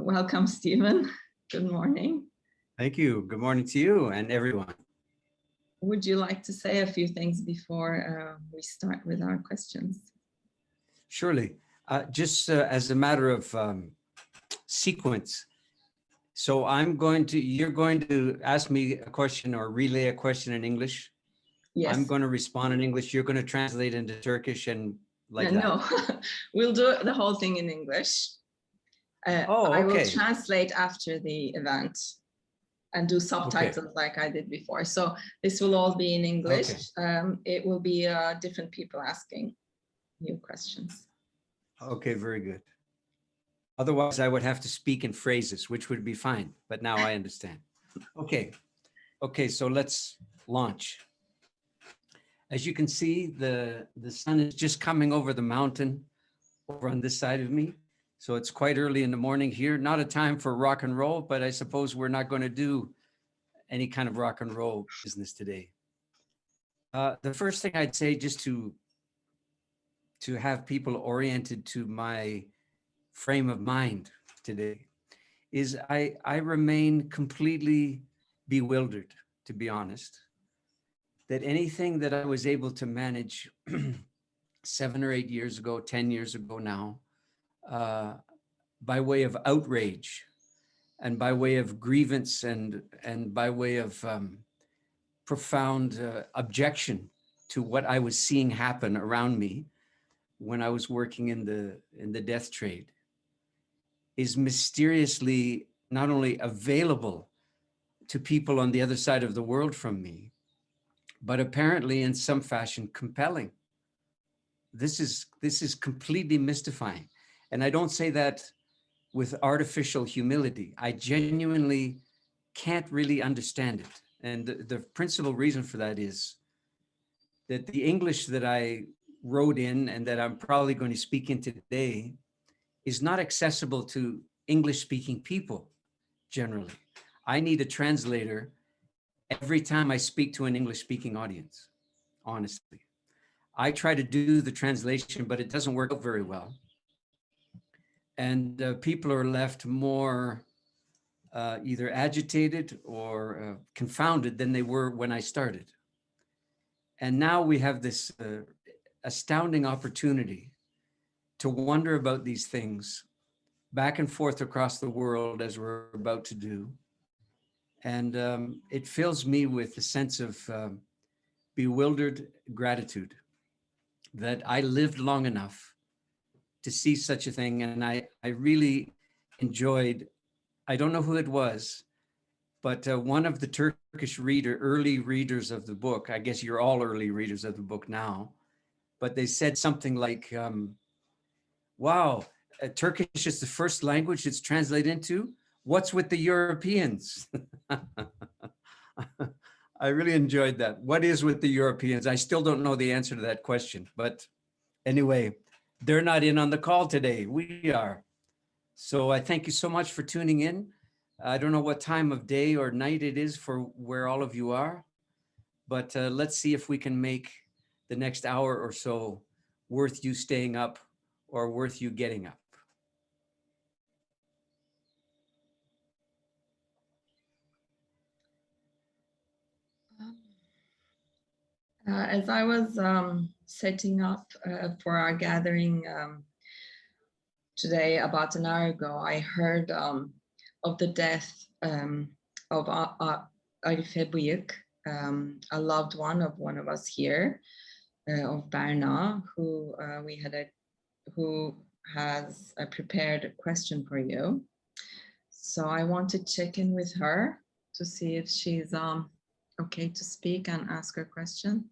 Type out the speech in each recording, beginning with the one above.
Welcome, Stephen. Good morning. Thank you. Good morning to you and everyone. Would you like to say a few things before we start with our questions? Surely. Just as a matter of sequence. So you're going to ask me a question or relay a question in English. Yes. I'm going to respond in English. You're going to translate into Turkish and like that. No, we'll do the whole thing in English. Okay. I will translate after the event and do subtitles like I did before. So this will all be in English. It will be different people asking you questions. Okay, very good. Otherwise, I would have to speak in phrases, which would be fine. But now I understand. Okay, so let's launch. As you can see, the sun is just coming over the mountain over on this side of me. So it's quite early in the morning here. Not a time for rock and roll, but I suppose we're not going to do any kind of rock and roll business today. The first thing I'd say, just to have people oriented to my frame of mind today, is I remain completely bewildered, to be honest, that anything that I was able to manage 7 or 8 years ago, 10 years ago now, by way of outrage and by way of grievance and by way of profound objection to what I was seeing happen around me when I was working in the death trade, is mysteriously not only available to people on the other side of the world from me, but apparently in some fashion compelling. This is completely mystifying. And I don't say that with artificial humility. I genuinely can't really understand it. And the principal reason for that is that the English that I wrote in and that I'm probably going to speak in today is not accessible to English-speaking people generally. I need a translator every time I speak to an English-speaking audience, honestly. I try to do the translation, but it doesn't work out very well. And people are left more either agitated or confounded than they were when I started. And now we have this astounding opportunity to wonder about these things back and forth across the world as we're about to do. And it fills me with a sense of bewildered gratitude that I lived long enough to see such a thing. And I really enjoyed, I don't know who it was, but one of the Turkish early readers of the book, I guess you're all early readers of the book now, but they said something like, wow, Turkish is the first language it's translated into. What's with the Europeans? I really enjoyed that. What is with the Europeans? I still don't know the answer to that question, but anyway, they're not in on the call today. We are. So I thank you so much for tuning in. I don't know what time of day or night it is for where all of you are, but let's see if we can make the next hour or so worth you staying up or worth you getting up. As I was setting up for our gathering today, about an hour ago, I heard of the death of Arife Bıyık, a loved one of us here, of Berna, who who has prepared a question for you. So I want to check in with her to see if she's okay to speak and ask her question.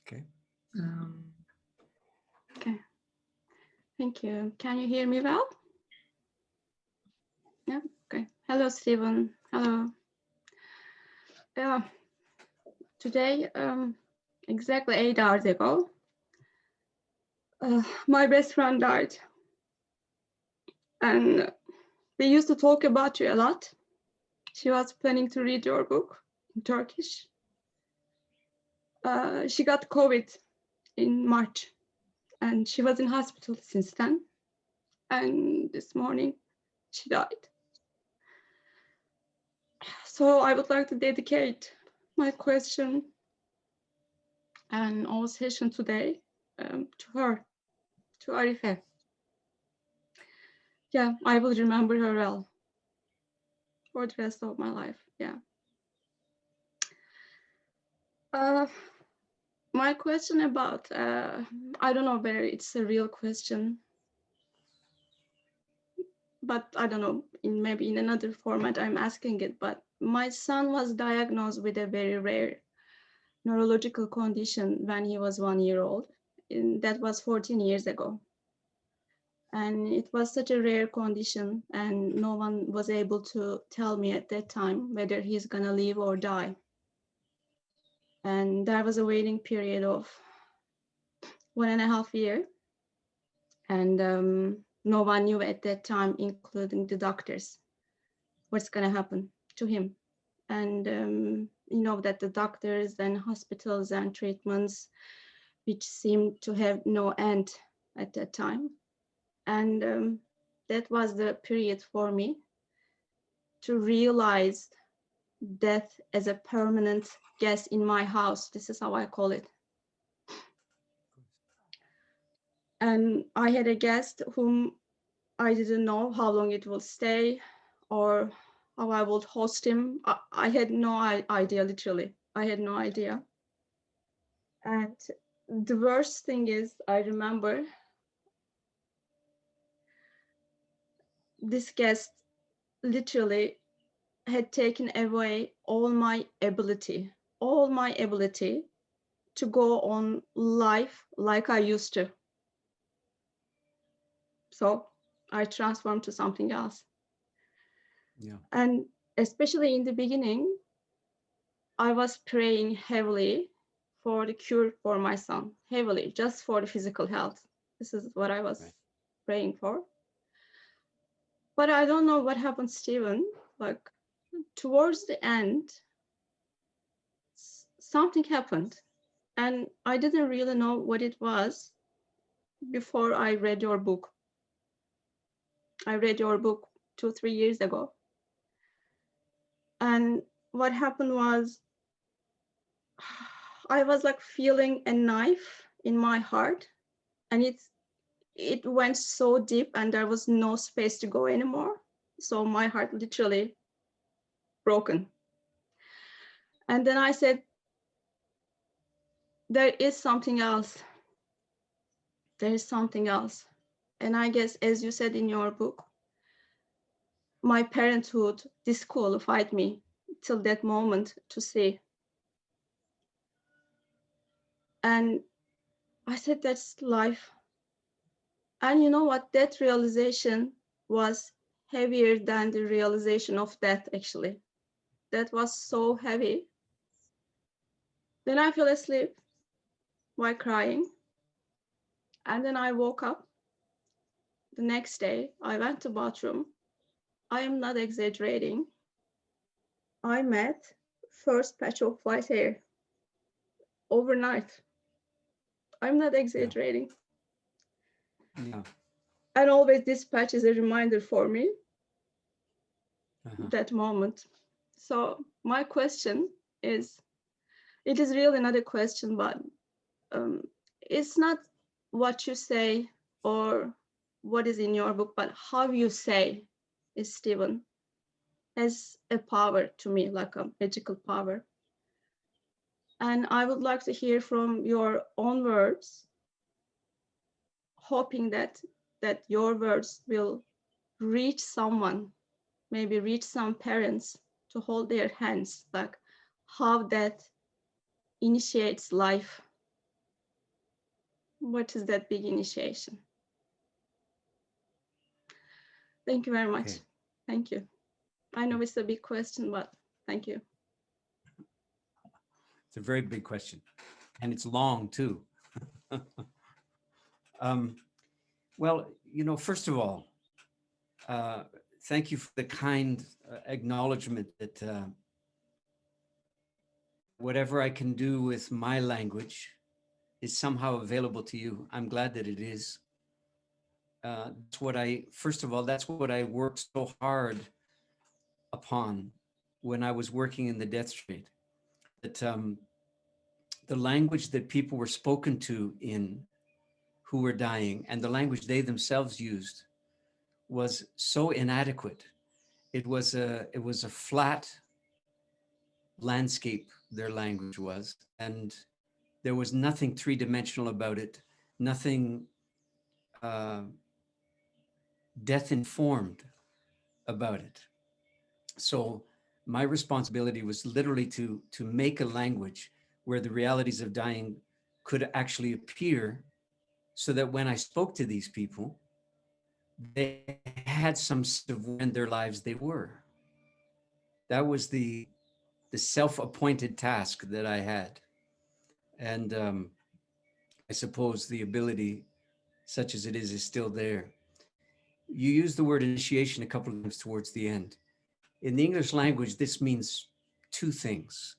Okay. Okay. Thank you. Can you hear me well? Yeah. Okay. Hello, Stephen. Hello. Yeah. Today, exactly 8 hours ago, my best friend died, and we used to talk about you a lot. She was planning to read your book in Turkish. She got COVID in March, and she was in hospital since then. And this morning, she died. So I would like to dedicate my question and our session today to her, to Arife. Yeah, I will remember her well for the rest of my life. Yeah. My question about, I don't know whether it's a real question, but I don't know, maybe in another format I'm asking it, but my son was diagnosed with a very rare neurological condition when he was 1 year old. And that was 14 years ago. And it was such a rare condition, and no one was able to tell me at that time whether he's gonna live or die. And there was a waiting period of 1.5 years. And no one knew at that time, including the doctors, what's gonna happen to him. And you know that the doctors and hospitals and treatments, which seemed to have no end at that time. And that was the period for me to realize death as a permanent guest in my house. This is how I call it. And I had a guest whom I didn't know how long it will stay or how I would host him. I had no idea, literally. I had no idea. And the worst thing is, I remember this guest literally had taken away all my ability to go on life like I used to. So I transformed to something else. Yeah. And especially in the beginning, I was praying heavily for the cure for my son, heavily, just for the physical health. This is what I was praying for. But I don't know what happened, Stephen. Like towards the end, something happened. And I didn't really know what it was before I read your book. I read your book 2-3 years ago. And what happened was, I was like feeling a knife in my heart, and it went so deep and there was no space to go anymore. So my heart literally broken. And then I said, there is something else. There is something else. And I guess, as you said in your book, my parenthood disqualified me till that moment to see. And I said, that's life. And you know what? That realization was heavier than the realization of death, actually. That was so heavy. Then I fell asleep while crying. And then I woke up. The next day, I went to bathroom. I am not exaggerating. I met first patch of white hair overnight. I'm not exaggerating. Yeah. And always this patch is a reminder for me, that moment. So my question is, it is really not a question, but it's not what you say or what is in your book, but how you say is, Stephen, has a power to me, like a magical power. And I would like to hear from your own words, hoping that your words will reach someone, maybe reach some parents to hold their hands, like how that initiates life. What is that big initiation? Thank you very much. Okay. Thank you. I know it's a big question, but thank you. It's a very big question, and it's long too. Well, first of all, thank you for the kind acknowledgement that whatever I can do with my language is somehow available to you. I'm glad that it is. That's what first of all, that's what I worked so hard upon when I was working in the death street. That the language that people were spoken to in who were dying and the language they themselves used was so inadequate. It was a flat landscape, their language was, and there was nothing three-dimensional about it, nothing death informed about it. So my responsibility was literally to make a language where the realities of dying could actually appear, so that when I spoke to these people, they had some sense of where in their lives they were. That was the self-appointed task that I had. And I suppose the ability, such as it is still there. You use the word initiation a couple of times towards the end. In the English language, this means two things.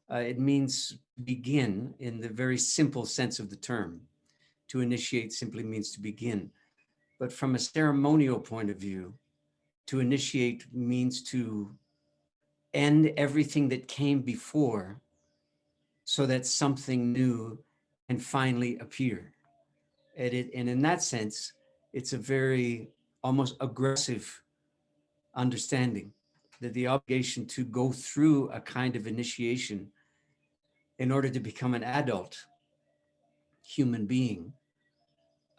It means begin in the very simple sense of the term. To initiate simply means to begin. But from a ceremonial point of view, to initiate means to end everything that came before so that something new can finally appear. And in that sense, it's a very almost aggressive understanding that the obligation to go through a kind of initiation in order to become an adult human being,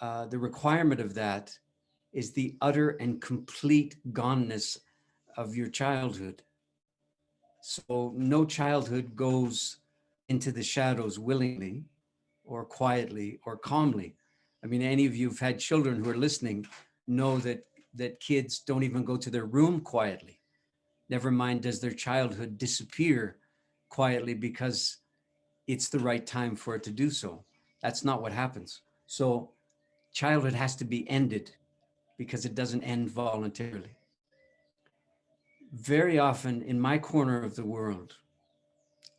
the requirement of that is the utter and complete goneness of your childhood. So no childhood goes into the shadows willingly or quietly or calmly. I mean, any of you who've had children who are listening know that kids don't even go to their room quietly. Never mind does their childhood disappear quietly because it's the right time for it to do so. That's not what happens. So childhood has to be ended because it doesn't end voluntarily. Very often in my corner of the world,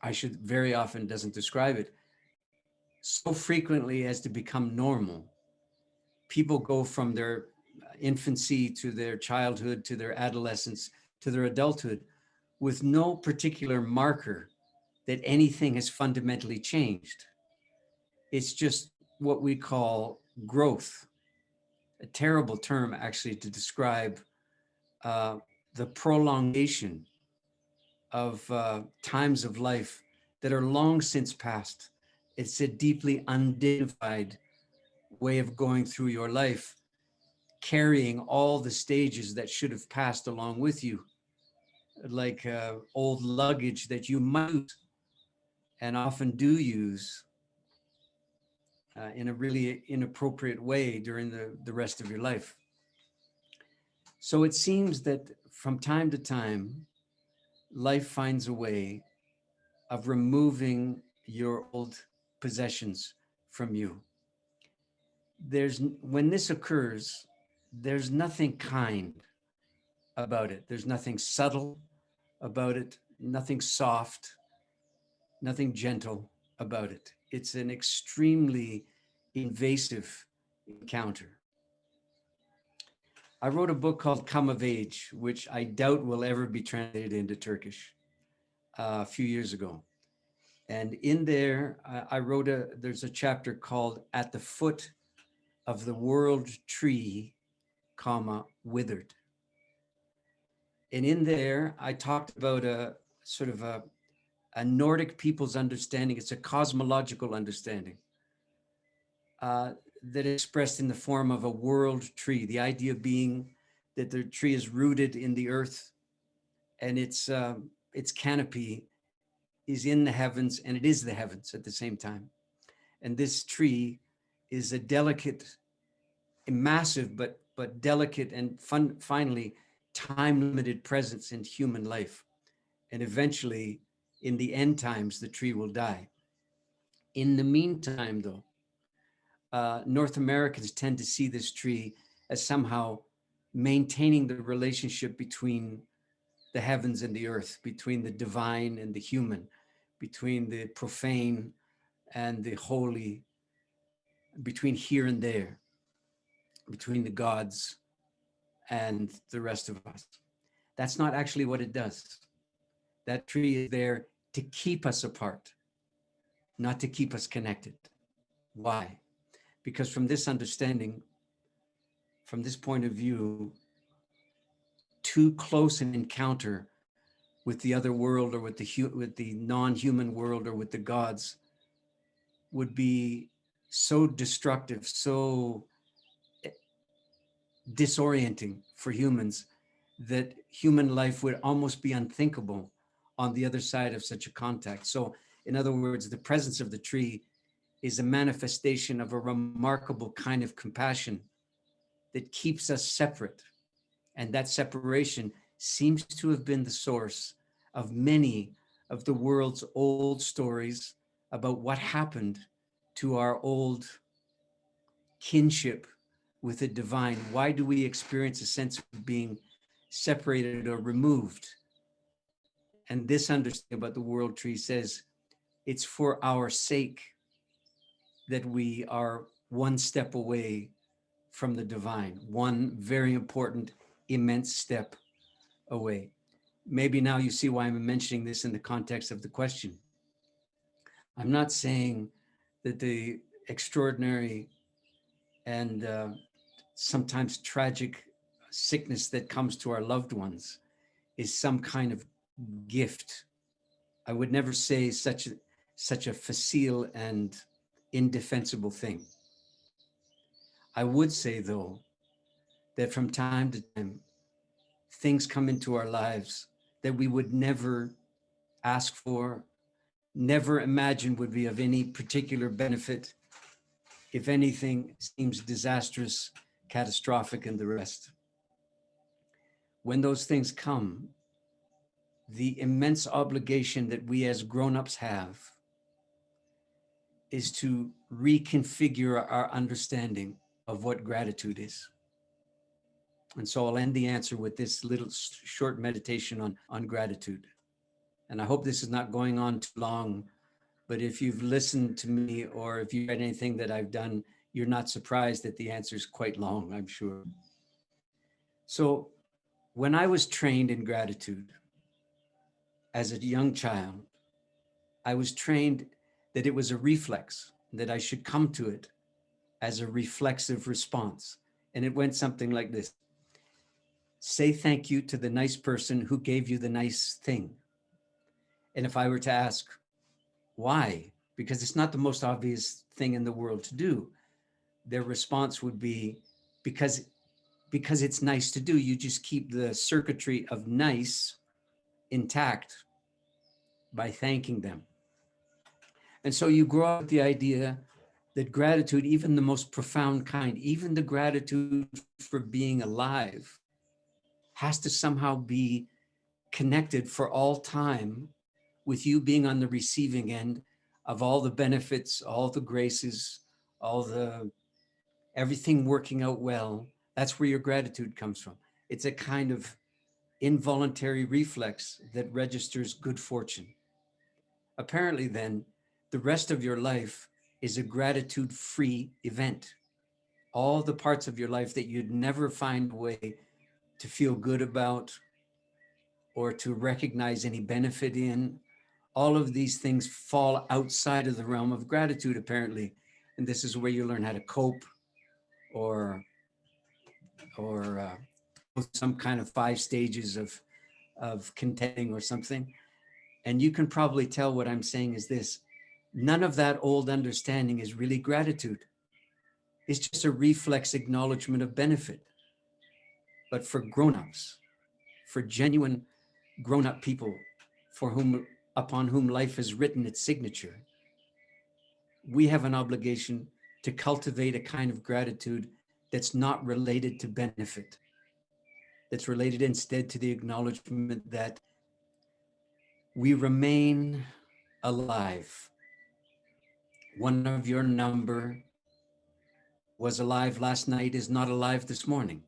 very often doesn't describe it, so frequently as to become normal, people go from their infancy to their childhood, to their adolescence, to their adulthood with no particular marker that anything has fundamentally changed. It's just what we call growth, a terrible term actually to describe the prolongation of times of life that are long since past. It's a deeply undignified way of going through your life, carrying all the stages that should have passed along with you, like old luggage that you might use and often do use in a really inappropriate way during the rest of your life. So it seems that from time to time, life finds a way of removing your old possessions from you. When this occurs, there's nothing kind about it. There's nothing subtle about it, nothing soft, nothing gentle about it. It's an extremely invasive encounter. I wrote a book called Come of Age, which I doubt will ever be translated into Turkish, a few years ago. And in there, I wrote there's a chapter called At the Foot of the World Tree, withered. And in there, I talked about a sort of a Nordic people's understanding. It's a cosmological understanding that is expressed in the form of a world tree. The idea being that the tree is rooted in the earth and its canopy is in the heavens and it is the heavens at the same time. And this tree is a delicate, massive, but delicate and finally time-limited presence in human life. And eventually, in the end times, the tree will die. In the meantime, though, North Americans tend to see this tree as somehow maintaining the relationship between the heavens and the earth, between the divine and the human, between the profane and the holy, between here and there. between the gods and the rest of us. That's not actually what it does. That tree is there to keep us apart, not to keep us connected. Why? Because from this understanding, from this point of view, too close an encounter with the other world or with the non-human world or with the gods would be so destructive, so disorienting for humans that human life would almost be unthinkable on the other side of such a contact. So in other words, the presence of the tree is a manifestation of a remarkable kind of compassion that keeps us separate. And that separation seems to have been the source of many of the world's old stories about what happened to our old kinship with the divine. Why do we experience a sense of being separated or removed? And this understanding about the world tree says it's for our sake that we are one step away from the divine, one very important, immense step away. Maybe now you see why I'm mentioning this in the context of the question. I'm not saying that the extraordinary and sometimes tragic sickness that comes to our loved ones is some kind of gift. I would never say such a facile and indefensible thing. I would say, though, that from time to time, things come into our lives that we would never ask for, never imagine would be of any particular benefit. If anything, seems disastrous, catastrophic, and the rest. When those things come, the immense obligation that we as grown-ups have is to reconfigure our understanding of what gratitude is. And so I'll end the answer with this little short meditation on gratitude. And I hope this is not going on too long, but if you've listened to me or if you've read anything that I've done, you're not surprised that the answer is quite long, I'm sure. So when I was trained in gratitude as a young child, I was trained that it was a reflex, that I should come to it as a reflexive response. And it went something like this. Say thank you to the nice person who gave you the nice thing. And if I were to ask, why? Because it's not the most obvious thing in the world to do. Their response would be, because it's nice to do. You just keep the circuitry of nice intact by thanking them. And so you grow up with the idea that gratitude, even the most profound kind, even the gratitude for being alive, has to somehow be connected for all time with you being on the receiving end of all the benefits, all the graces, everything working out well. That's where your gratitude comes from. It's a kind of involuntary reflex that registers good fortune. Apparently then, the rest of your life is a gratitude-free event. All the parts of your life that you'd never find a way to feel good about or to recognize any benefit in, all of these things fall outside of the realm of gratitude, apparently. And this is where you learn how to cope or some kind of 5 stages of contending or something. And you can probably tell what I'm saying is this. None of that old understanding is really gratitude. It's just a reflex acknowledgement of benefit. But for grown-ups, for genuine grown-up people upon whom life has written its signature, we have an obligation to cultivate a kind of gratitude that's not related to benefit, that's related instead to the acknowledgement that we remain alive. One of your number was alive last night, is not alive this morning.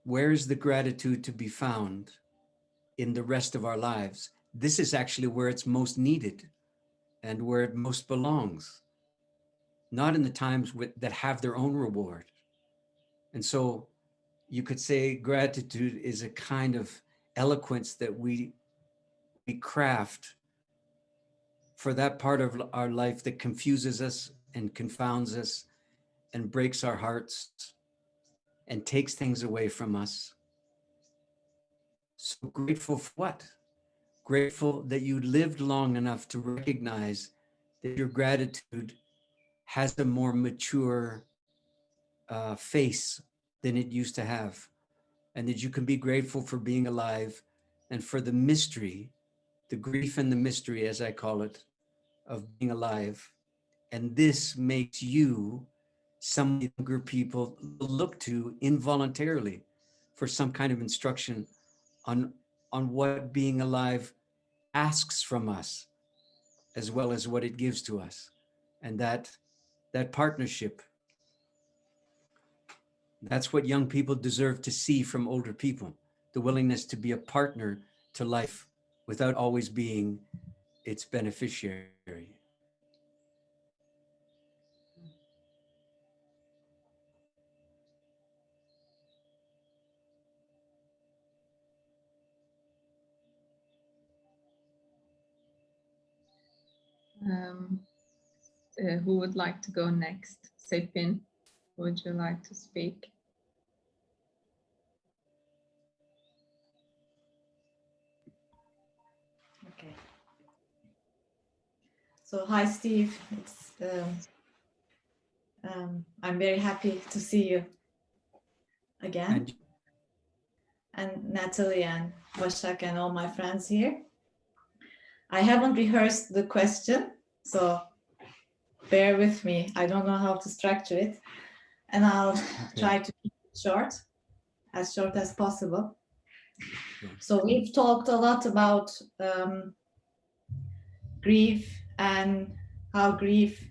Where is the gratitude to be found in the rest of our lives? This is actually where it's most needed and where it most belongs. not in the times that have their own reward. And so you could say gratitude is a kind of eloquence that we craft for that part of our life that confuses us and confounds us and breaks our hearts and takes things away from us. So grateful for what? Grateful that you lived long enough to recognize that your gratitude has a more mature face than it used to have, and that you can be grateful for being alive and for the mystery, the grief and the mystery, as I call it, of being alive. And this makes you some younger people look to involuntarily for some kind of instruction on what being alive asks from us, as well as what it gives to us. And that partnership, that's what young people deserve to see from older people, the willingness to be a partner to life without always being its beneficiary. Who would like to go next? Sepin, would you like to speak? Okay. So hi, Steve. It's I'm very happy to see you again, and Natalie and Başak and all my friends here. I haven't rehearsed the question, so bear with me. I don't know how to structure it, and I'll try to keep it short as possible. So we've talked a lot about grief and how grief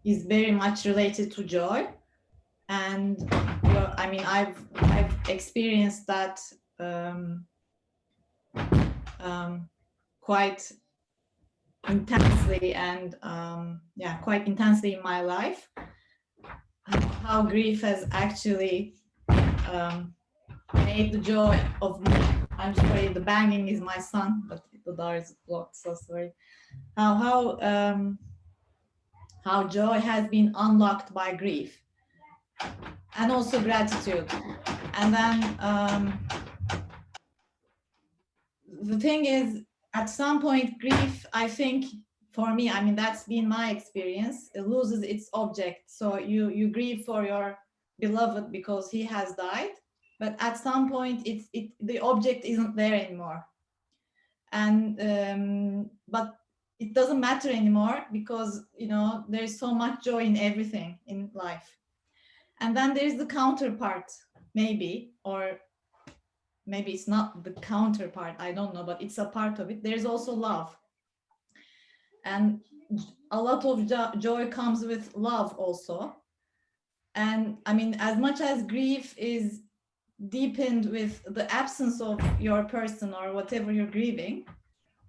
is very much related to joy, and I mean I've experienced that quite intensely, and quite intensely in my life. How grief has actually made the joy of me. I'm sorry, the banging is my son, but the door is blocked, so sorry. How joy has been unlocked by grief, and also gratitude. And then the thing is, at some point, grief, I think, for me, I mean, that's been my experience, it loses its object. So you grieve for your beloved because he has died, but at some point the object isn't there anymore. And but it doesn't matter anymore, because there's so much joy in everything in life. And then there's the counterpart, maybe, or maybe it's not the counterpart, I don't know, but it's a part of it. There's also love, and a lot of joy comes with love also. And I mean, as much as grief is deepened with the absence of your person or whatever you're grieving,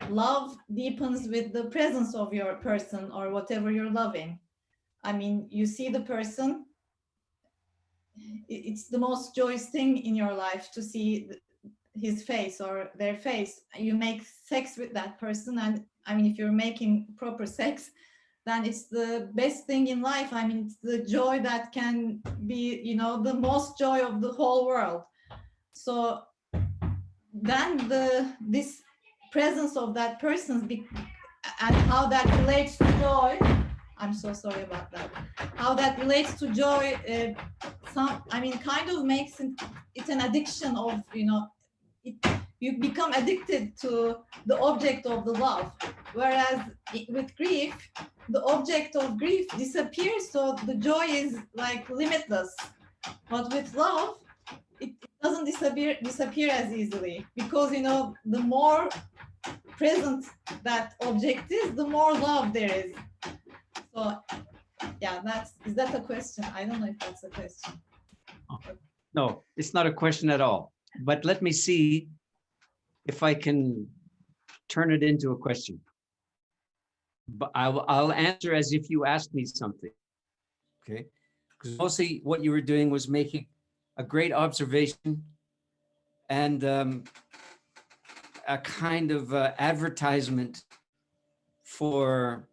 love deepens with the presence of your person or whatever you're loving. I mean, you see the person, it's the most joyous thing in your life to see his face or their face. You make sex with that person, and I mean, if you're making proper sex, then it's the best thing in life. I mean, it's the joy that can be, the most joy of the whole world. So then this presence of that person and how that relates to joy, I'm so sorry about that, how that relates to joy, kind of makes it an addiction of, you become addicted to the object of the love. Whereas with grief, the object of grief disappears, so the joy is like limitless. But with love, it doesn't disappear as easily, because the more present that object is, the more love there is. So yeah, is that a question? I don't know if that's a question. No, it's not a question at all. But let me see if I can turn it into a question. but I'll answer as if you asked me something, okay? Because mostly what you were doing was making a great observation and a kind of advertisement for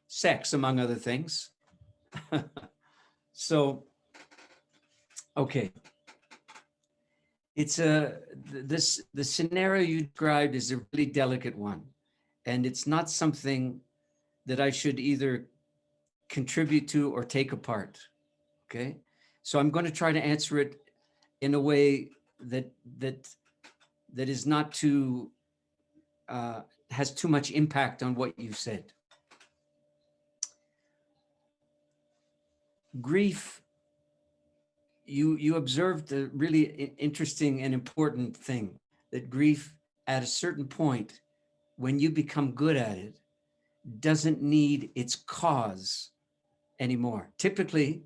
sex, among other things. So, okay. It's the scenario you described is a really delicate one. And it's not something that I should either contribute to or take apart, okay? So I'm going to try to answer it in a way that is not too, has too much impact on what you've said. Grief, you observed a really interesting and important thing, that grief at a certain point, when you become good at it, doesn't need its cause anymore. Typically,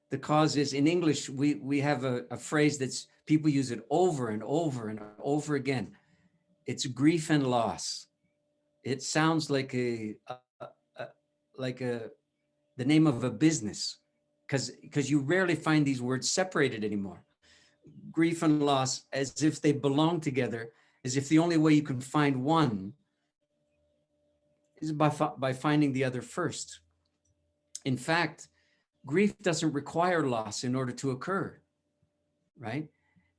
the cause is, in English, we have a phrase that's, people use it over and over and over again. It's grief and loss. It sounds like the name of a business, because you rarely find these words separated anymore. Grief and loss, as if they belong together, as if the only way you can find one is by finding the other first. In fact, grief doesn't require loss in order to occur, right?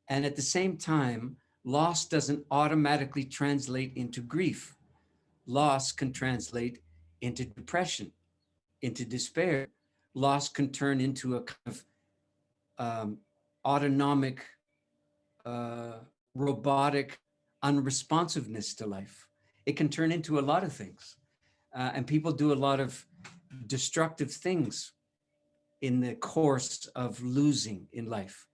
And at the same time, loss doesn't automatically translate into grief. Loss can translate into depression, into despair. Loss can turn into a kind of autonomic, robotic unresponsiveness to life. It can turn into a lot of things. And people do a lot of destructive things in the course of losing in life.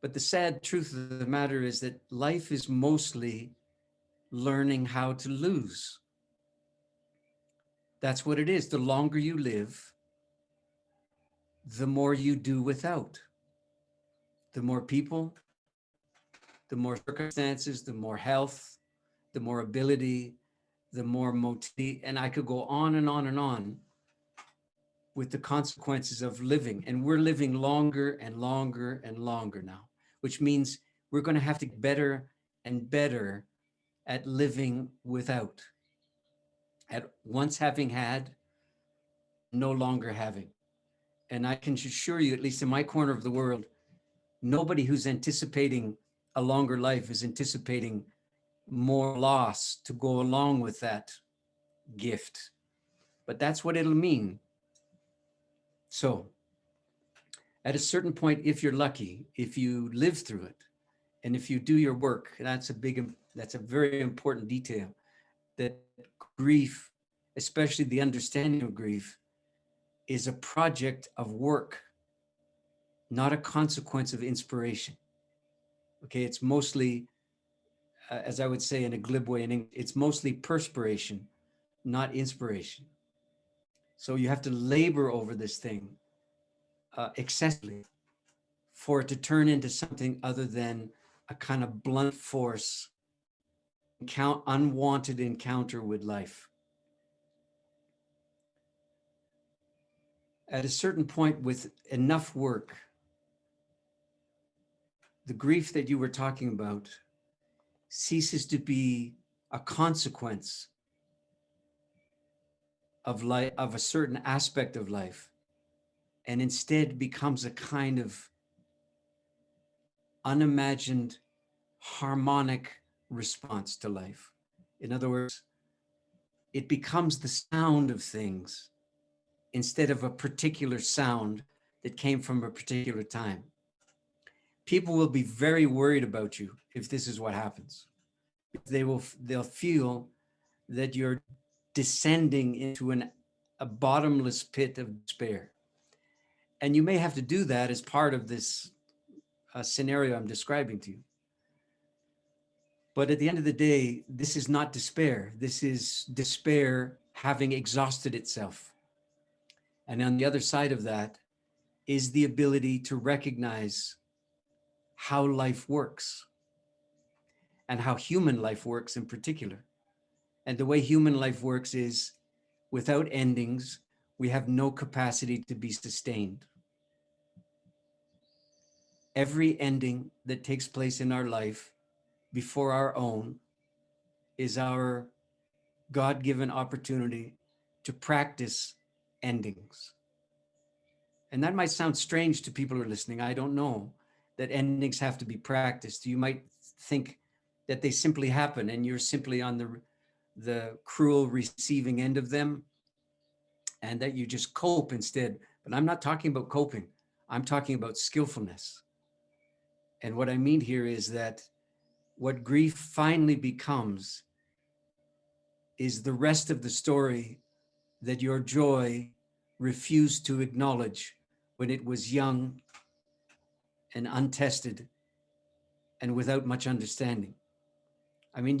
But the sad truth of the matter is that life is mostly learning how to lose. That's what it is. The longer you live, the more you do without. The more people, the more circumstances, the more health, the more ability, the more motility, and I could go on and on and on with the consequences of living. And we're living longer and longer and longer now, which means we're going to have to get better and better at living without, at once having had, no longer having. And I can assure you, at least in my corner of the world, nobody who's anticipating a longer life is anticipating more loss to go along with that gift. But that's what it'll mean. So at a certain point, if you're lucky, if you live through it, and if you do your work, that's a very important detail, that grief, especially the understanding of grief, is a project of work, not a consequence of inspiration. Okay, it's mostly, as I would say in a glib way, it's mostly perspiration, not inspiration. So you have to labor over this thing excessively for it to turn into something other than a kind of blunt force, unwanted encounter with life. At a certain point, with enough work, the grief that you were talking about ceases to be a consequence of life, of a certain aspect of life, and instead becomes a kind of unimagined harmonic response to life. In other words, it becomes the sound of things instead of a particular sound that came from a particular time. People will be very worried about you if this is what happens. They'll feel that you're descending into a bottomless pit of despair. And you may have to do that as part of this scenario I'm describing to you. But at the end of the day, this is not despair. This is despair having exhausted itself. And on the other side of that is the ability to recognize how life works and how human life works in particular. And the way human life works is without endings, we have no capacity to be sustained. Every ending that takes place in our life before our own is our God-given opportunity to practice endings. And that might sound strange to people who are listening. I don't know that endings have to be practiced. You might think that they simply happen and you're simply on the cruel receiving end of them and that you just cope instead. But I'm not talking about coping. I'm talking about skillfulness. And what I mean here is that what grief finally becomes is the rest of the story that your joy refused to acknowledge when it was young and untested and without much understanding. I mean,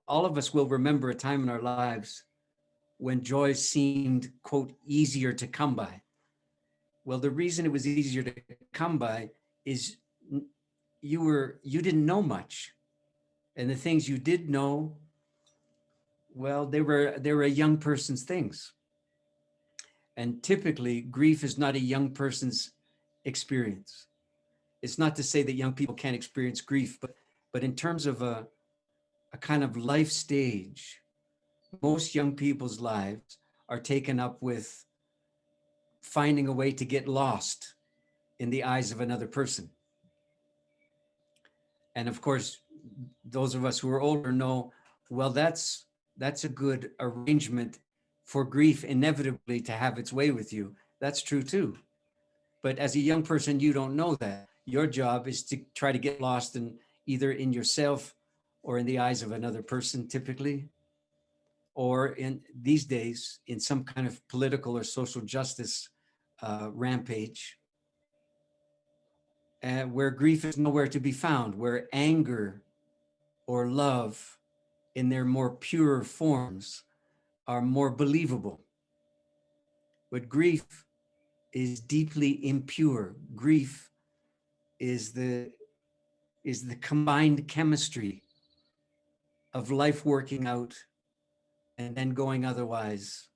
all of us will remember a time in our lives when joy seemed, quote, easier to come by. Well, the reason it was easier to come by is you didn't know much. And the things you did know, well, they were a young person's things. And typically, grief is not a young person's experience. It's not to say that young people can't experience grief, but in terms of a kind of life stage, most young people's lives are taken up with finding a way to get lost in the eyes of another person. And of course, those of us who are older know, well, that's a good arrangement for grief inevitably to have its way with you. That's true too. But as a young person, you don't know that. Your job is to try to get lost in either in yourself or in the eyes of another person, typically, or in these days, in some kind of political or social justice rampage, where grief is nowhere to be found, where anger or love in their more pure forms are more believable. But grief is deeply impure. Grief is the combined chemistry of life working out and then going otherwise,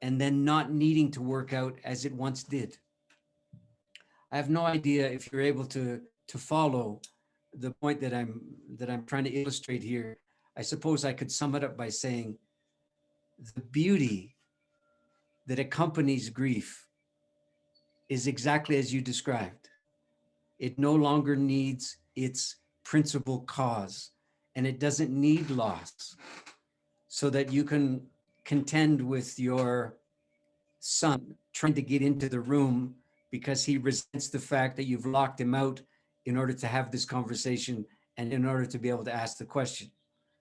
and then not needing to work out as it once did. I have no idea if you're able to follow the point that I'm trying to illustrate here. I suppose I could sum it up by saying the beauty that accompanies grief is exactly as you described. It no longer needs its principal cause, and it doesn't need loss, so that you can contend with your son trying to get into the room because he resents the fact that you've locked him out in order to have this conversation and in order to be able to ask the question.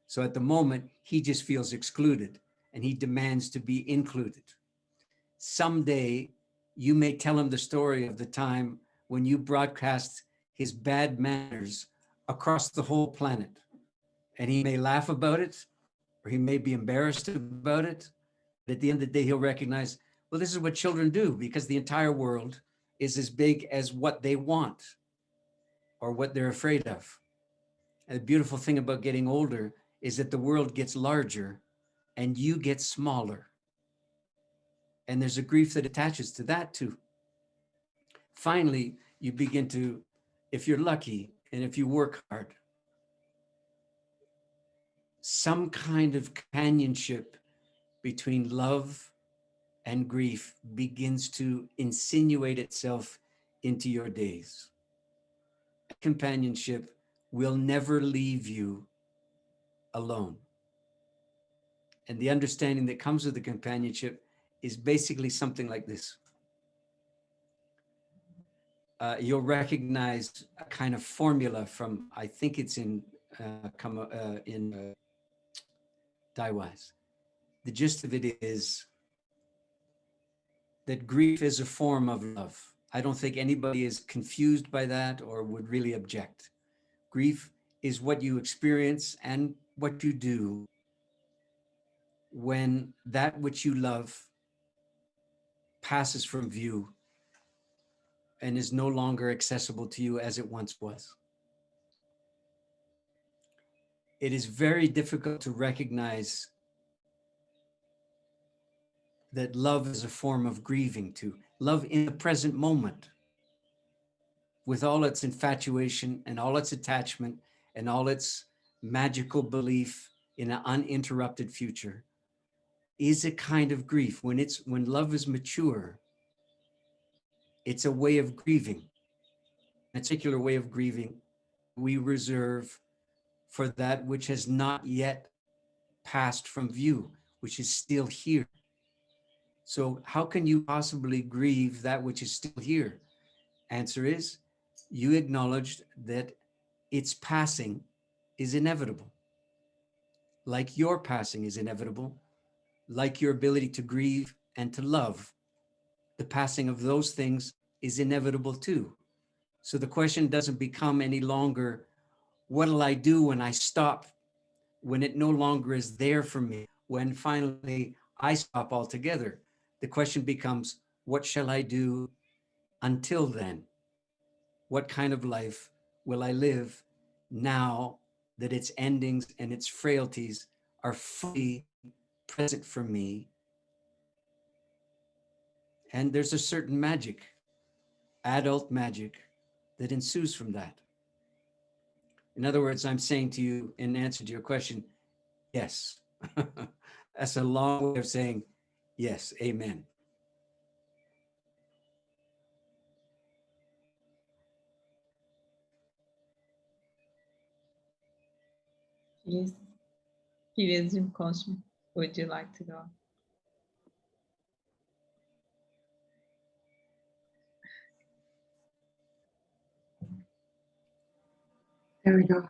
So at the moment, he just feels excluded and he demands to be included. Someday, you may tell him the story of the time when you broadcast his bad manners across the whole planet. And he may laugh about it, or he may be embarrassed about it. But at the end of the day, he'll recognize, well, this is what children do, because the entire world is as big as what they want or what they're afraid of. And the beautiful thing about getting older is that the world gets larger and you get smaller. And there's a grief that attaches to that too. Finally, you begin to, if you're lucky and if you work hard, some kind of companionship between love and grief begins to insinuate itself into your days. Companionship will never leave you alone. And the understanding that comes with the companionship is basically something like this. You'll recognize a kind of formula from, I think it's in Daiwise. The gist of it is that grief is a form of love. I don't think anybody is confused by that or would really object. Grief is what you experience and what you do when that which you love passes from view and is no longer accessible to you as it once was. It is very difficult to recognize that love is a form of grieving too. Love in the present moment, with all its infatuation and all its attachment and all its magical belief in an uninterrupted future, is a kind of grief. When love is mature, it's a way of grieving, a particular way of grieving we reserve for that which has not yet passed from view, which is still here. So how can you possibly grieve that which is still here? Answer is, you acknowledged that its passing is inevitable. Like your passing is inevitable, like your ability to grieve and to love, the passing of those things is inevitable too. So the question doesn't become any longer, what'll I do when I stop, when it no longer is there for me, when finally I stop altogether? The question becomes, what shall I do until then? What kind of life will I live now that its endings and its frailties are fully present for me? And there's a certain magic, adult magic, that ensues from that. In other words, I'm saying to you, in answer to your question, yes. That's a long way of saying yes, amen. Firez'cim, Cosmo, would you like to go? There we go.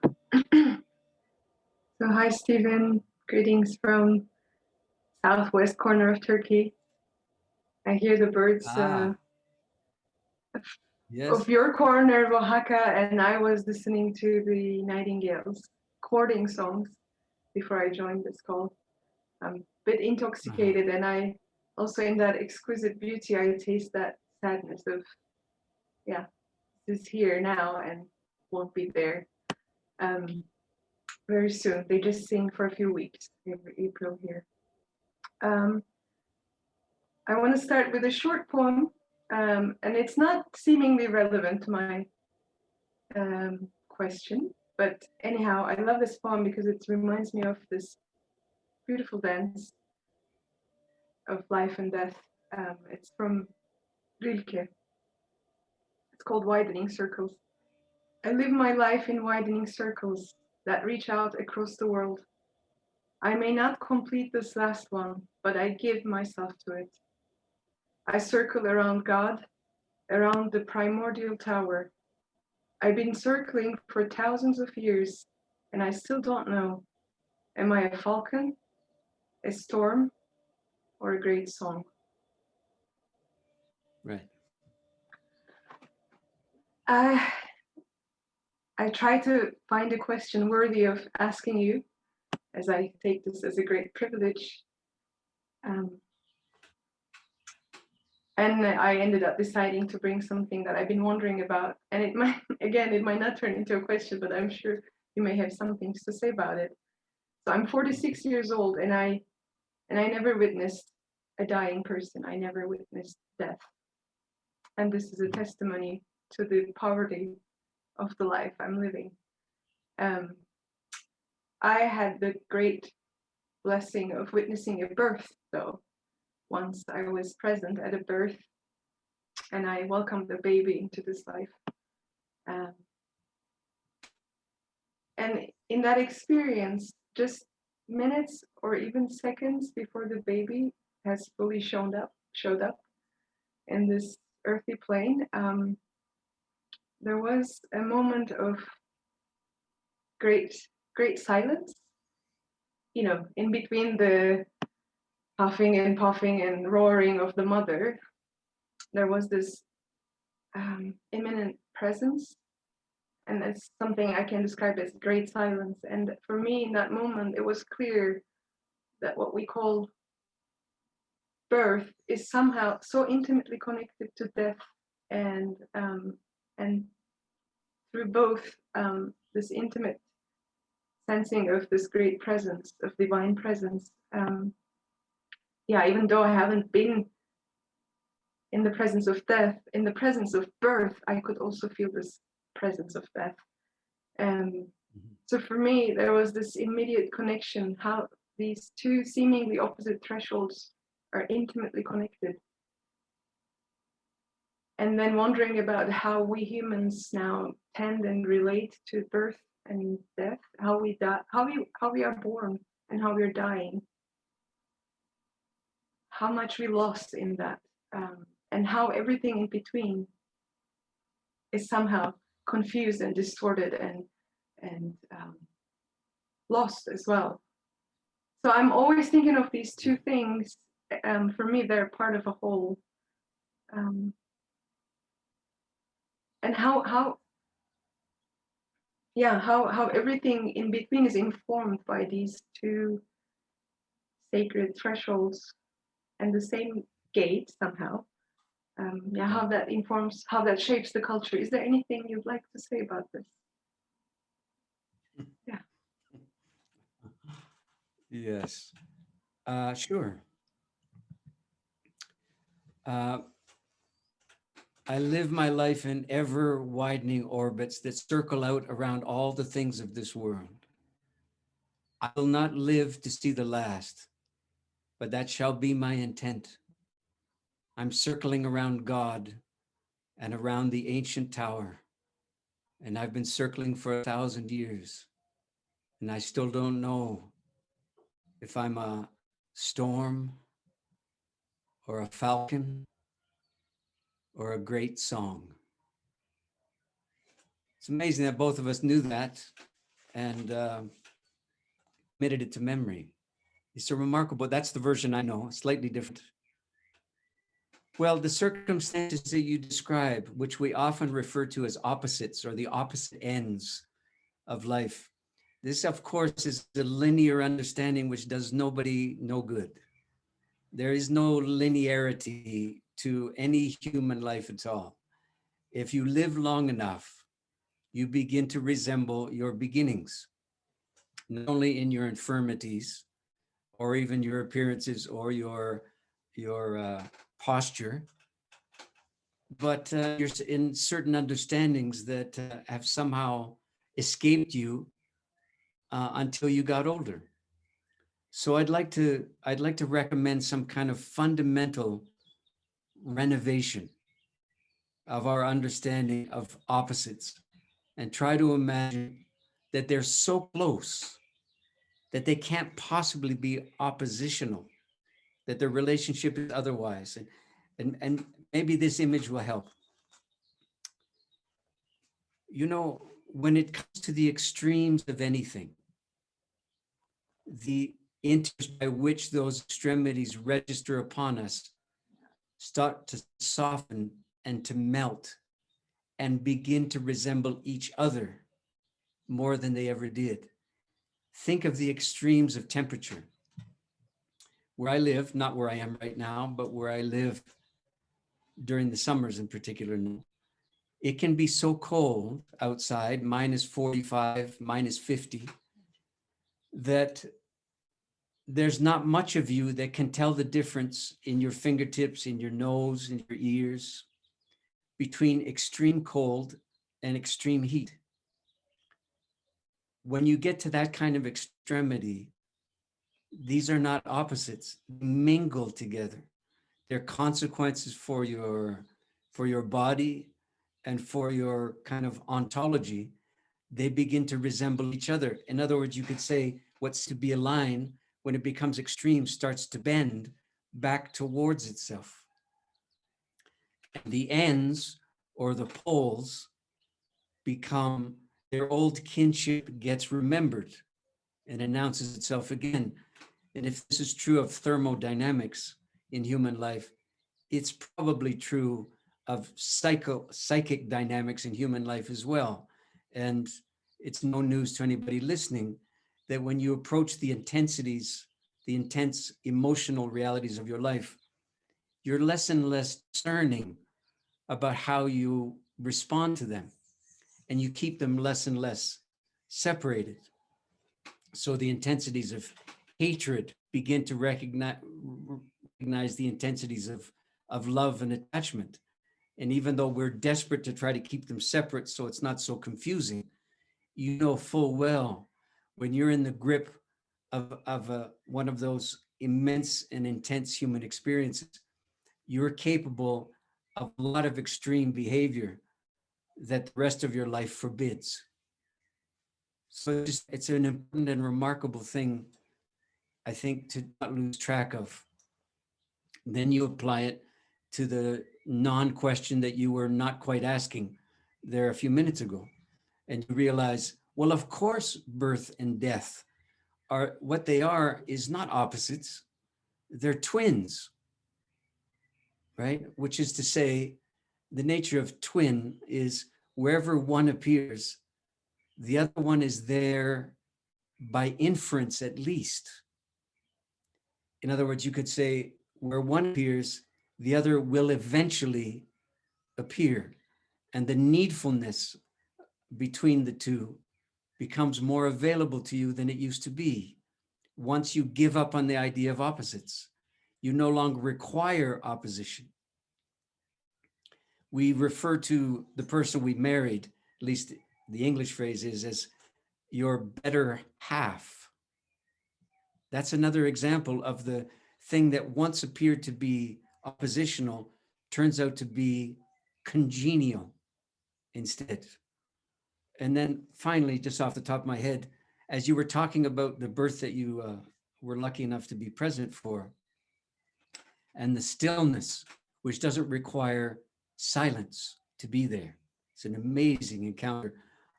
So hi, Stephen. Greetings from southwest corner of Turkey. I hear the birds Yes. of your corner, Oaxaca, and I was listening to the nightingales courting songs before I joined this call. I'm a bit intoxicated, and I also, in that exquisite beauty, I taste that sadness of, yeah, this is here now and won't be there very soon. They just sing for a few weeks every April here. I want to start with a short poem, and it's not seemingly relevant to my question, but anyhow, I love this poem because it reminds me of this beautiful dance of life and death. It's from Rilke. It's called Widening Circles. I live my life in widening circles that reach out across the world. I may not complete this last one, but I give myself to it. I circle around God, around the primordial tower. I've been circling for thousands of years, and I still don't know. Am I a falcon, a storm, or a great song? Right. I try to find a question worthy of asking you, as I take this as a great privilege. And I ended up deciding to bring something that I've been wondering about. And it might, again, it might not turn into a question, but I'm sure you may have some things to say about it. So I'm 46 years old, and I never witnessed a dying person. I never witnessed death. And this is a testimony to the poverty of the life I'm living. I had the great blessing of witnessing a birth, though. Once I was present at a birth, and I welcomed the baby into this life. And in that experience, just minutes or even seconds before the baby has fully showed up in this earthly plane, there was a moment of great silence. You know, in between the puffing and roaring of the mother, there was this imminent presence, and it's something I can describe as great silence. And for me, in that moment, it was clear that what we call birth is somehow so intimately connected to death, and through both this intimate sensing of this great presence, of divine presence, yeah, even though I haven't been in the presence of death, in the presence of birth, I could also feel this presence of death. So for me, there was this immediate connection, how these two seemingly opposite thresholds are intimately connected. And then wondering about how we humans now tend and relate to birth and death, how we die, how we are born and how we are dying, how much we lost in that, and how everything in between is somehow confused and distorted and lost as well. So I'm always thinking of these two things. For me, they're part of a whole. And how everything in between is informed by these two sacred thresholds and the same gate somehow. Yeah, how that informs, how that shapes the culture. Is there anything you'd like to say about this? Yeah. Yes, sure. I live my life in ever widening orbits that circle out around all the things of this world. I will not live to see the last, but that shall be my intent. I'm circling around God and around the ancient tower, and I've been circling for 1,000 years, and I still don't know if I'm a storm or a falcon or a great song. It's amazing that both of us knew that and committed it to memory. It's so remarkable. That's the version I know, slightly different. Well, the circumstances that you describe, which we often refer to as opposites or the opposite ends of life, this, of course, is a linear understanding which does nobody no good. There is no linearity to any human life at all. If you live long enough, you begin to resemble your beginnings, not only in your infirmities or even your appearances or your posture, but you're in certain understandings that have somehow escaped you until you got older. So I'd like to recommend some kind of fundamental renovation of our understanding of opposites and try to imagine that they're so close that they can't possibly be oppositional, that their relationship is otherwise. And maybe this image will help. You know, when it comes to the extremes of anything, the interest by which those extremities register upon us start to soften and to melt and begin to resemble each other more than they ever did. Think of the extremes of temperature. Where I live, not where I am right now, but where I live during the summers in particular, it can be so cold outside, minus 45, minus 50, that there's not much of you that can tell the difference in your fingertips, in your nose, in your ears, between extreme cold and extreme heat. When you get to that kind of extremity, these are not opposites, they mingle together. They're consequences for your body and for your kind of ontology. They begin to resemble each other. In other words, you could say what's to be a line, when it becomes extreme, starts to bend back towards itself. And the ends or the poles become, their old kinship gets remembered and announces itself again. And if this is true of thermodynamics in human life, it's probably true of psychic dynamics in human life as well. And it's no news to anybody listening that when you approach the intensities, the intense emotional realities of your life, you're less and less discerning about how you respond to them, and you keep them less and less separated. So the intensities of hatred begin to recognize the intensities of love and attachment. And even though we're desperate to try to keep them separate so it's not so confusing, you know full well when you're in the grip of one of those immense and intense human experiences, you're capable of a lot of extreme behavior that the rest of your life forbids. So it's an important and remarkable thing, I think, to not lose track of. Then you apply it to the non-question that you were not quite asking there a few minutes ago. And you realize, well, of course, birth and death are what they are is not opposites. They're twins, right? Which is to say, the nature of twin is wherever one appears, the other one is there by inference at least. In other words, you could say where one appears, the other will eventually appear. And the needfulness between the two becomes more available to you than it used to be. Once you give up on the idea of opposites, you no longer require opposition. We refer to the person we married, at least the English phrase is, as your better half. That's another example of the thing that once appeared to be oppositional turns out to be congenial instead. And then finally, just off the top of my head, as you were talking about the birth that you were lucky enough to be present for, and the stillness, which doesn't require silence to be there. It's an amazing encounter.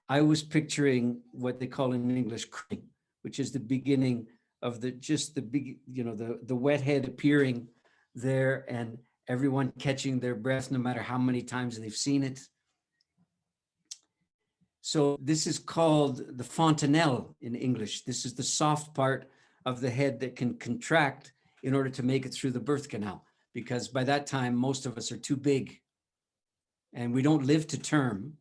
I was picturing what they call in English crooning, which is the beginning of the wet head appearing there and everyone catching their breath no matter how many times they've seen it. So this is called the fontanelle in English. This is the soft part of the head that can contract in order to make it through the birth canal, because by that time, most of us are too big and we don't live to term.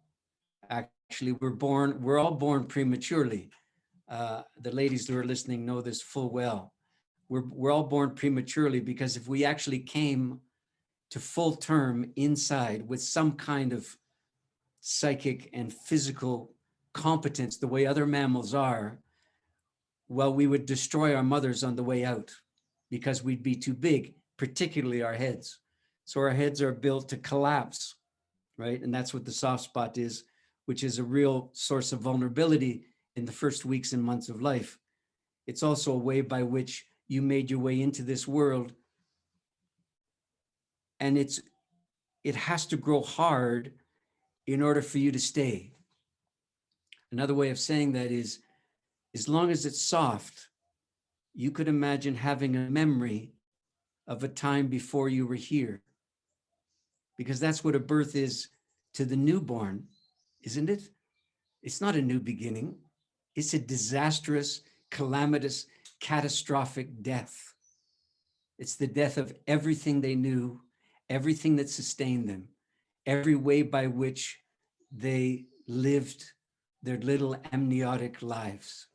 Actually, we're all born prematurely. The ladies who are listening know this full well. We're all born prematurely because if we actually came to full term inside with some kind of psychic and physical competence, the way other mammals are, well, we would destroy our mothers on the way out because we'd be too big, particularly our heads. So our heads are built to collapse, right? And that's what the soft spot is, which is a real source of vulnerability in the first weeks and months of life. It's also a way by which you made your way into this world. And it has to grow hard in order for you to stay. Another way of saying that is, as long as it's soft, you could imagine having a memory of a time before you were here. Because that's what a birth is to the newborn, isn't it? It's not a new beginning. It's a disastrous, calamitous, catastrophic death. It's the death of everything they knew, everything that sustained them, every way by which they lived their little amniotic lives.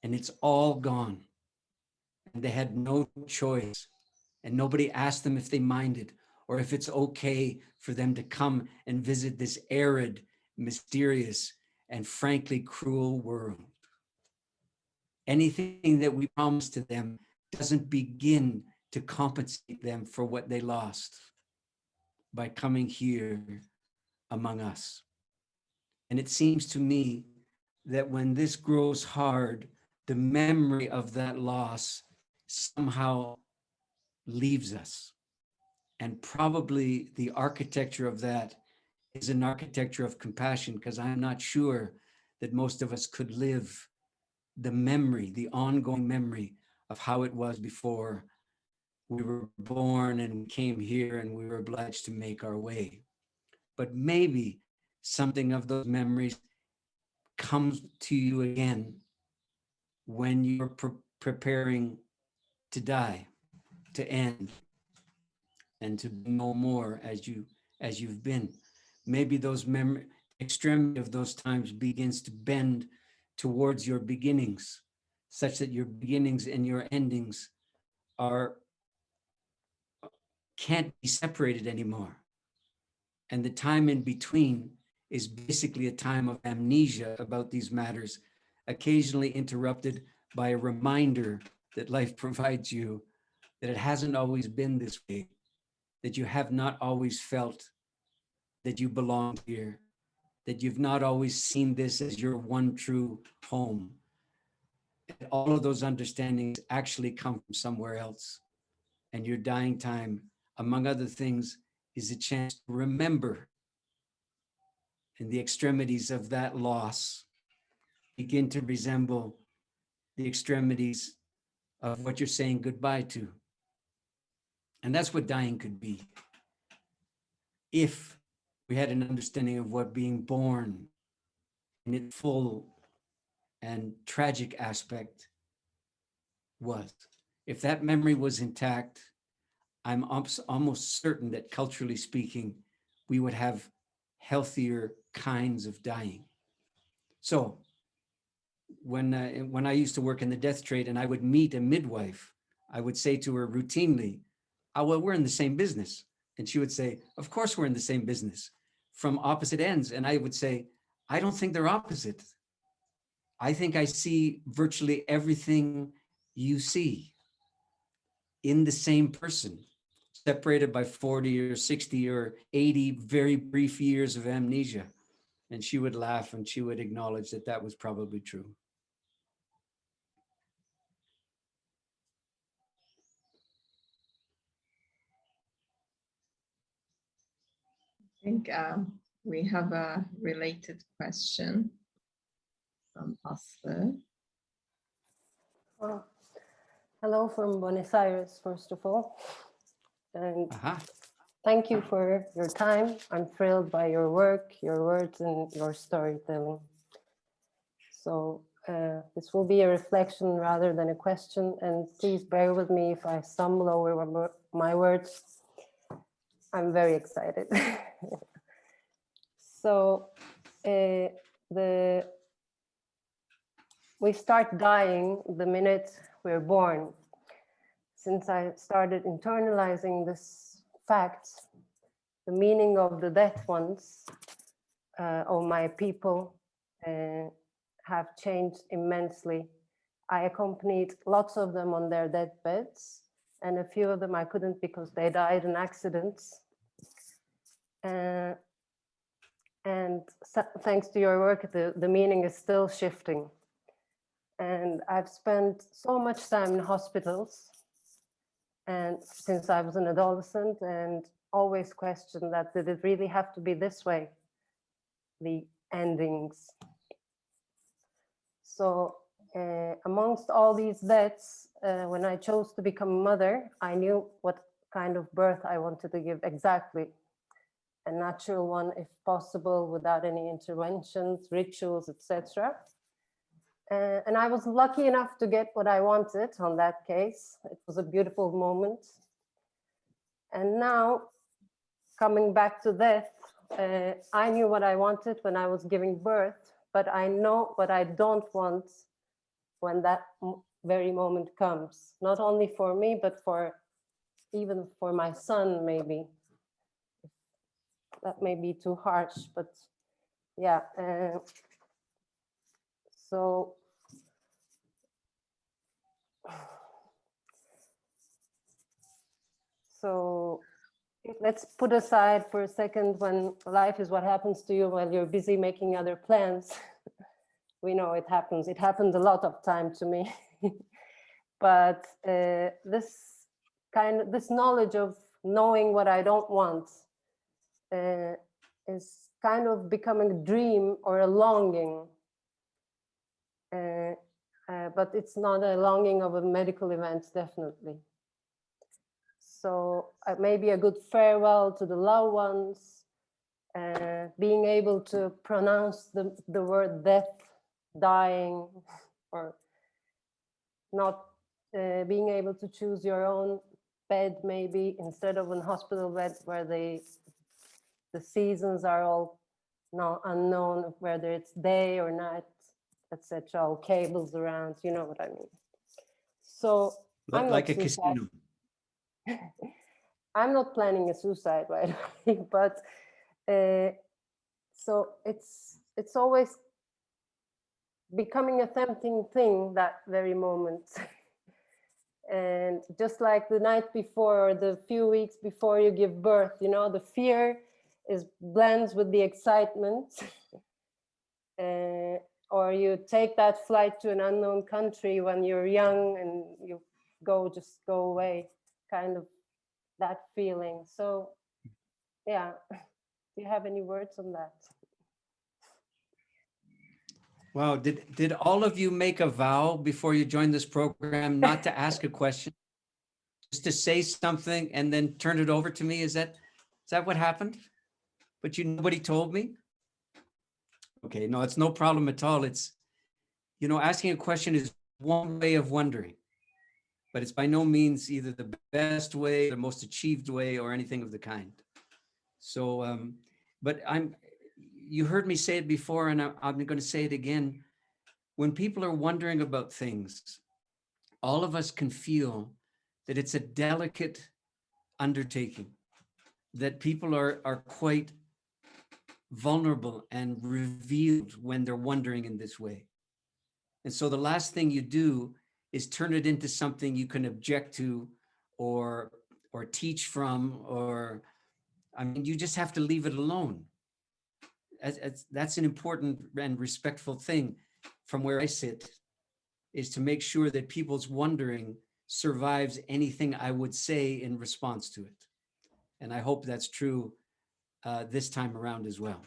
And it's all gone. And they had no choice. And nobody asked them if they minded or if it's okay for them to come and visit this arid, mysterious, and frankly cruel world. Anything that we promise to them doesn't begin to compensate them for what they lost by coming here among us. And it seems to me that when this grows hard, the memory of that loss somehow leaves us. And probably the architecture of that is an architecture of compassion, because I'm not sure that most of us could live the memory, the ongoing memory of how it was before we were born and we came here and we were obliged to make our way. But maybe something of those memories comes to you again when you're preparing to die, to end, and to be no more as you've been. Maybe those extremity of those times begins to bend towards your beginnings, such that your beginnings and your endings are can't be separated anymore. And the time in between is basically a time of amnesia about these matters, occasionally interrupted by a reminder that life provides you that it hasn't always been this way, that you have not always felt that you belong here, that you've not always seen this as your one true home. And all of those understandings actually come from somewhere else. And your dying time, among other things, is a chance to remember. And the extremities of that loss begin to resemble the extremities of what you're saying goodbye to. And that's what dying could be. If we had an understanding of what being born in its full and tragic aspect was. If that memory was intact, I'm almost certain that culturally speaking, we would have healthier kinds of dying. So when I used to work in the death trade and I would meet a midwife, I would say to her routinely, "Oh, well, we're in the same business." And she would say, "Of course we're in the same business, from opposite ends." And I would say, "I don't think they're opposite. I think I see virtually everything you see in the same person, separated by 40 or 60 or 80 very brief years of amnesia." And she would laugh and she would acknowledge that that was probably true. I think we have a related question from Aslı. Well, hello from Buenos Aires, first of all. And thank you for your time. I'm thrilled by your work, your words, and your storytelling. So this will be a reflection rather than a question. And please bear with me if I stumble over my words. I'm very excited. So we start dying the minute we're born. Since I started internalizing this fact, the meaning of the dead ones of my people have changed immensely. I accompanied lots of them on their deathbeds, and a few of them I couldn't because they died in accidents. And thanks to your work, the meaning is still shifting. And I've spent so much time in hospitals, and since I was an adolescent, and always questioned that, did it really have to be this way, the endings? So amongst all these deaths, when I chose to become a mother, I knew what kind of birth I wanted to give exactly. A natural one, if possible, without any interventions, rituals, etc. And I was lucky enough to get what I wanted on that case. It was a beautiful moment. And now, coming back to death, I knew what I wanted when I was giving birth, but I know what I don't want when that very moment comes. Not only for me, but even for my son, maybe. That may be too harsh, but yeah. So let's put aside for a second when life is what happens to you while you're busy making other plans. We know it happens. It happened a lot of time to me. But this knowledge of knowing what I don't want is kind of becoming a dream or a longing. But it's not a longing of a medical event, definitely. So maybe a good farewell to the loved ones, being able to pronounce the word death, dying, or not being able to choose your own bed, maybe, instead of a hospital bed where the seasons are all now unknown, whether it's day or night, etc. All cables around, you know what I mean. So I'm like a casino. I'm not planning a suicide right away, but so it's always becoming a tempting thing, that very moment. And just like the night before, or the few weeks before you give birth, you know, the fear is blends with the excitement. Or you take that flight to an unknown country when you're young and you just go away, kind of that feeling. So yeah, do you have any words on that? Wow, did all of you make a vow before you joined this program not to ask a question, just to say something and then turn it over to me? Is that what happened? But nobody told me? Okay, no, it's no problem at all. It's, you know, asking a question is one way of wondering, but it's by no means either the best way, the most achieved way, or anything of the kind. So, but you heard me say it before, and I'm going to say it again. When people are wondering about things, all of us can feel that it's a delicate undertaking, that people are quite vulnerable and revealed when they're wondering in this way. And so the last thing you do is turn it into something you can object to or teach from, or, I mean, you just have to leave it alone. That's an important and respectful thing from where I sit, is to make sure that people's wondering survives anything I would say in response to it. And I hope that's true this time around as well.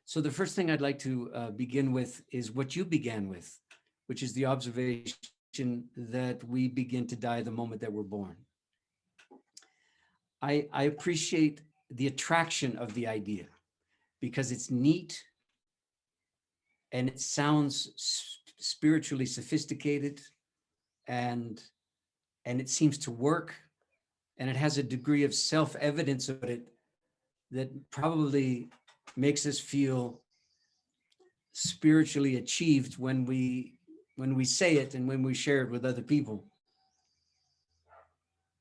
So the first thing I'd like to begin with is what you began with, which is the observation that we begin to die the moment that we're born. I appreciate the attraction of the idea because it's neat and it sounds spiritually sophisticated, and it seems to work, and it has a degree of self-evidence of it that probably makes us feel spiritually achieved when we say it and when we share it with other people.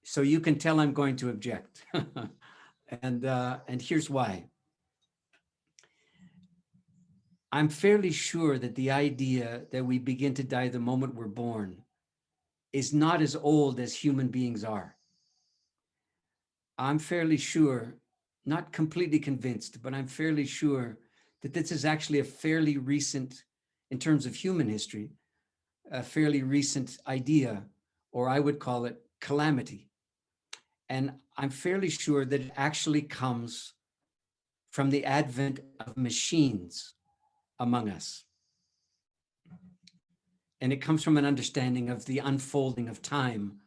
So you can tell I'm going to object. And here's why. I'm fairly sure that the idea that we begin to die the moment we're born is not as old as human beings are. I'm fairly sure, not completely convinced, but I'm fairly sure that this is actually a fairly recent, in terms of human history, a fairly recent idea, or I would call it calamity. And I'm fairly sure that it actually comes from the advent of machines among us. And it comes from an understanding of the unfolding of time,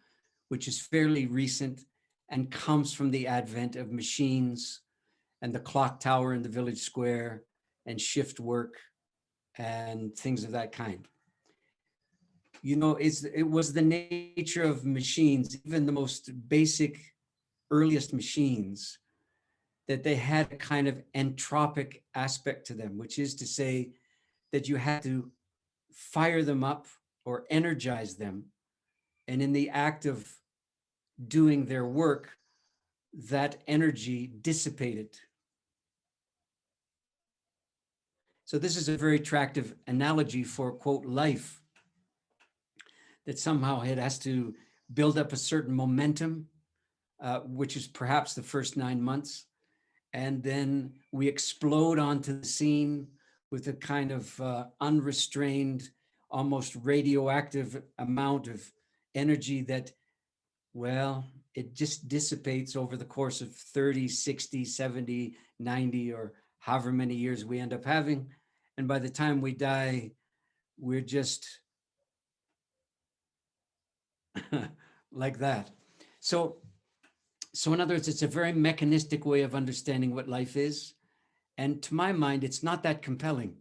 which is fairly recent and comes from the advent of machines and the clock tower in the village square and shift work and things of that kind. You know, it was the nature of machines, even the most basic, earliest machines, that they had a kind of entropic aspect to them, which is to say that you had to fire them up or energize them. And in the act of doing their work, that energy dissipated. So this is a very attractive analogy for, quote, life, that somehow it has to build up a certain momentum, which is perhaps the first 9 months. And then we explode onto the scene with a kind of unrestrained, almost radioactive amount of energy that, well, it just dissipates over the course of 30, 60, 70, 90, or however many years we end up having. And by the time we die, we're just like that. So in other words, it's a very mechanistic way of understanding what life is. And to my mind, it's not that compelling.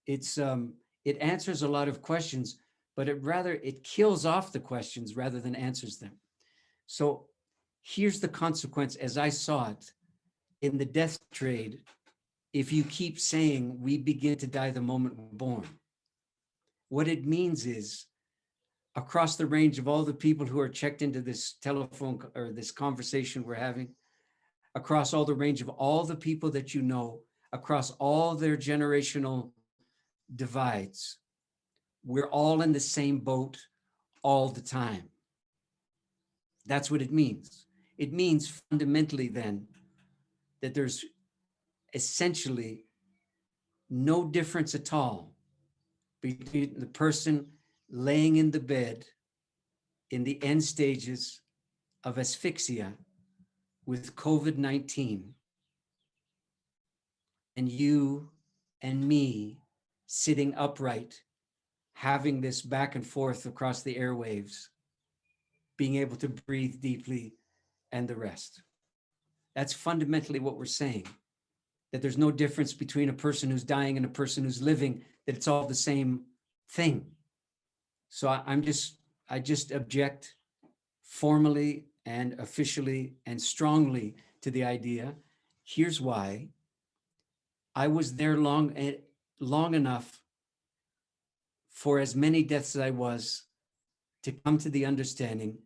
It answers a lot of questions, but it kills off the questions rather than answers them. So here's the consequence as I saw it in the death trade. If you keep saying we begin to die the moment we're born, what it means is across the range of all the people who are checked into this telephone or this conversation we're having, across all the range of all the people that you know, across all their generational divides, we're all in the same boat all the time. That's what it means. It means fundamentally then that there's essentially no difference at all between the person laying in the bed in the end stages of asphyxia with COVID-19 and you and me sitting upright, having this back and forth across the airwaves, being able to breathe deeply, and the rest. That's fundamentally what we're saying, that there's no difference between a person who's dying and a person who's living, that it's all the same thing. So I just object formally and officially and strongly to the idea. Here's why. I was there long enough for as many deaths as I was to come to the understanding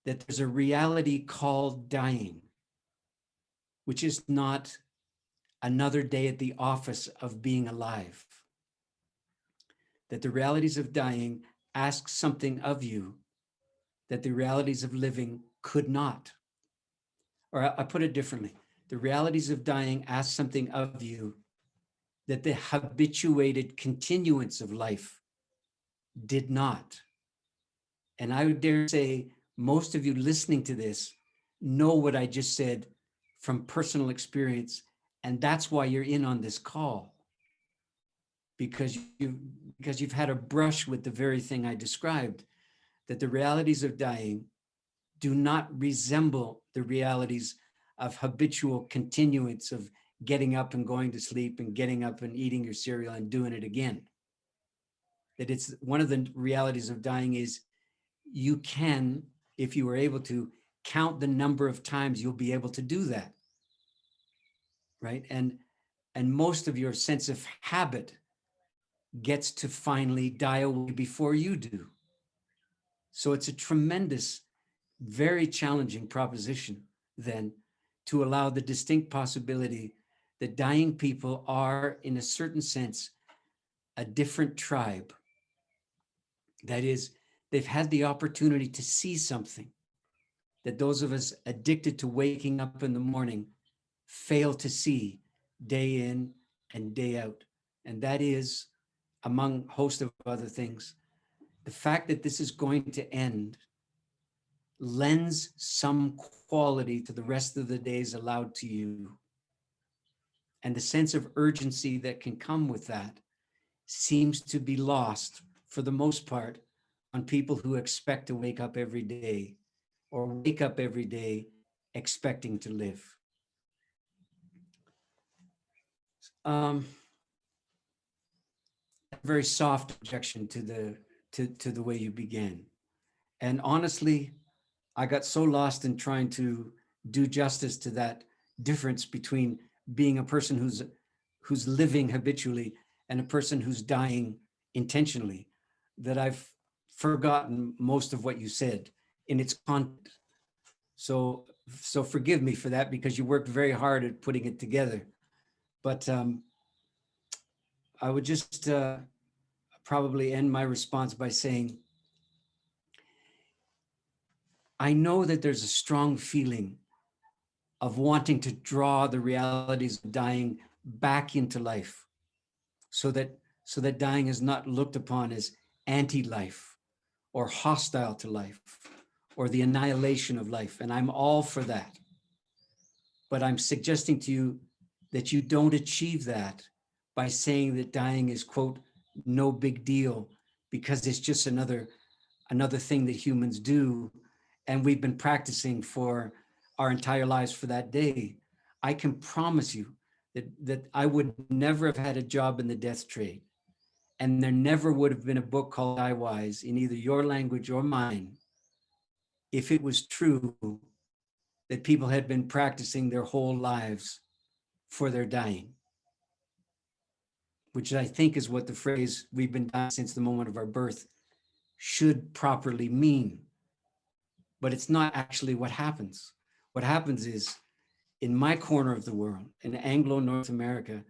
that there's a reality called dying, which is not another day at the office of being alive. That the realities of dying ask something of you that the realities of living could not. Or I put it differently, the realities of dying ask something of you that the habituated continuance of life did not. And I would dare say most of you listening to this know what I just said from personal experience, and that's why you're in on this call, because you've had a brush with the very thing I described, that the realities of dying do not resemble the realities of habitual continuance of getting up and going to sleep and getting up and eating your cereal and doing it again. That it's one of the realities of dying is you can, if you were able to, count the number of times you'll be able to do that, right? And most of your sense of habit gets to finally die away before you do. So it's a tremendous, very challenging proposition then to allow the distinct possibility that dying people are, in a certain sense, a different tribe. That is, they've had the opportunity to see something that those of us addicted to waking up in the morning fail to see day in and day out. And that is, among a host of other things, the fact that this is going to end lends some quality to the rest of the days allowed to you. And the sense of urgency that can come with that seems to be lost, for the most part, on people who expect to wake up every day or wake up every day expecting to live. A very soft objection to the way you began. And honestly, I got so lost in trying to do justice to that difference between being a person who's living habitually and a person who's dying intentionally that I've forgotten most of what you said in its content. So forgive me for that, because you worked very hard at putting it together. But I would just probably end my response by saying, I know that there's a strong feeling of wanting to draw the realities of dying back into life, so that dying is not looked upon as anti-life or hostile to life or the annihilation of life. And I'm all for that. But I'm suggesting to you that you don't achieve that by saying that dying is, quote, no big deal, because it's just another thing that humans do. And we've been practicing for our entire lives for that day. I can promise you that I would never have had a job in the death trade. And there never would have been a book called Die Wise in either your language or mine if it was true that people had been practicing their whole lives for their dying, which I think is what the phrase "we've been dying since the moment of our birth" should properly mean. But it's not actually what happens. What happens is, in my corner of the world, in Anglo North America,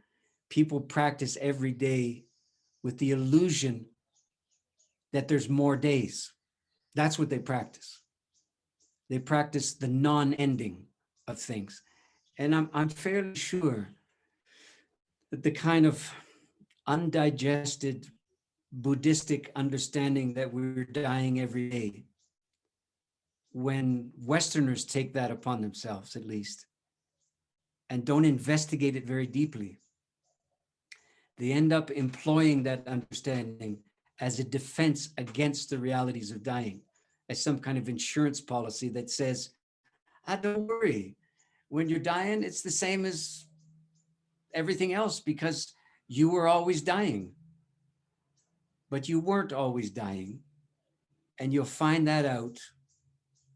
people practice every day with the illusion that there's more days. That's what they practice. They practice the non-ending of things. And I'm fairly sure that the kind of undigested Buddhistic understanding that we're dying every day, when Westerners take that upon themselves, at least, and don't investigate it very deeply, they end up employing that understanding as a defense against the realities of dying, as some kind of insurance policy that says, don't worry, when you're dying, it's the same as everything else because you were always dying. But you weren't always dying. And you'll find that out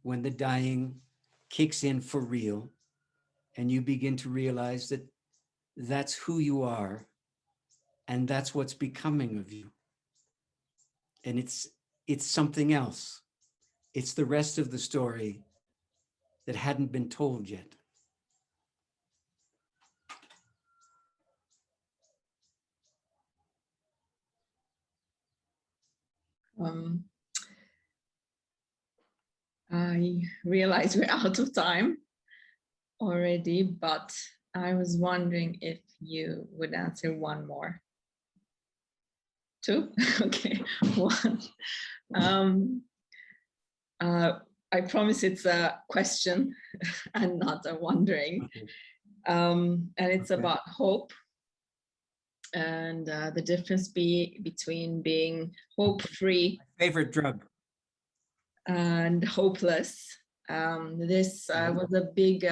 when the dying kicks in for real and you begin to realize that that's who you are and that's what's becoming of you. And it's something else. It's the rest of the story that hadn't been told yet. I realize we're out of time already, but I was wondering if you would answer one more. Two? Okay, one. I promise it's a question and not a wondering. Okay. And it's Okay. about hope and the difference between being hope-free. My favorite drug. And hopeless. This was a big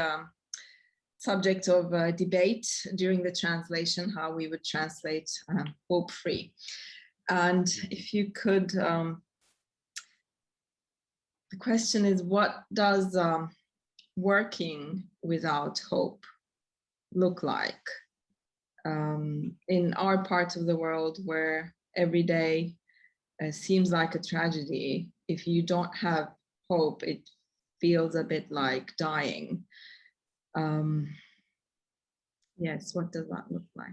subject of debate during the translation, how we would translate hope-free. And if you could, the question is, what does working without hope look like in our part of the world where every day seems like a tragedy? If you don't have hope, it feels a bit like dying. Yes, what does that look like?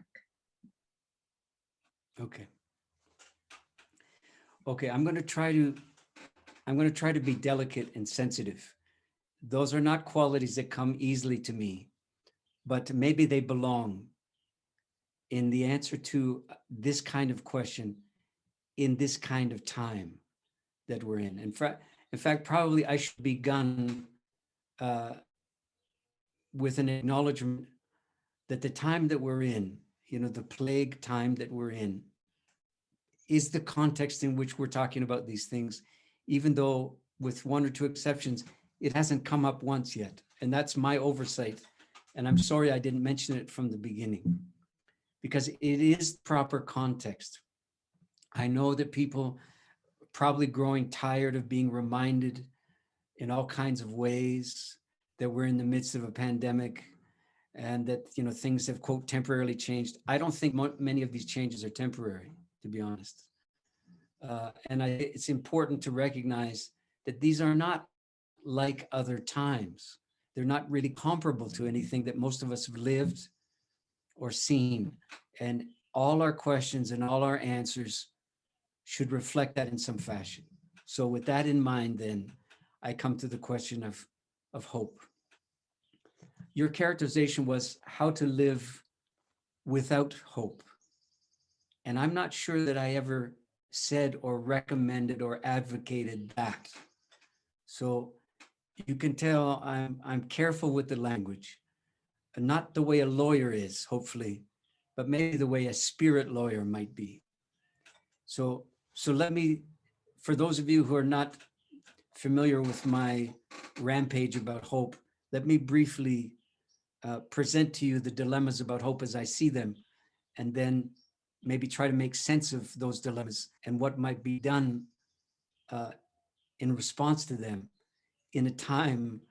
Okay. Okay, I'm going to try to be delicate and sensitive. Those are not qualities that come easily to me, but maybe they belong in the answer to this kind of question in this kind of time that we're in. In fact, probably I should begun with an acknowledgement that the time that we're in, the plague time that we're in, is the context in which we're talking about these things, even though with one or two exceptions, it hasn't come up once yet. And that's my oversight. And I'm sorry I didn't mention it from the beginning, because it is proper context. I know that people are probably growing tired of being reminded in all kinds of ways that we're in the midst of a pandemic and that, things have, quote, temporarily changed. I don't think many of these changes are temporary, to be honest. And it's important to recognize that these are not like other times. They're not really comparable to anything that most of us have lived or seen. And all our questions and all our answers should reflect that in some fashion. So with that in mind, then, I come to the question of hope. Your characterization was how to live without hope. And I'm not sure that I ever said or recommended or advocated that. So you can tell I'm careful with the language, and not the way a lawyer is, hopefully, but maybe the way a spirit lawyer might be. So let me, for those of you who are not familiar with my rampage about hope, let me briefly present to you the dilemmas about hope as I see them, and then maybe try to make sense of those dilemmas and what might be done in response to them in a time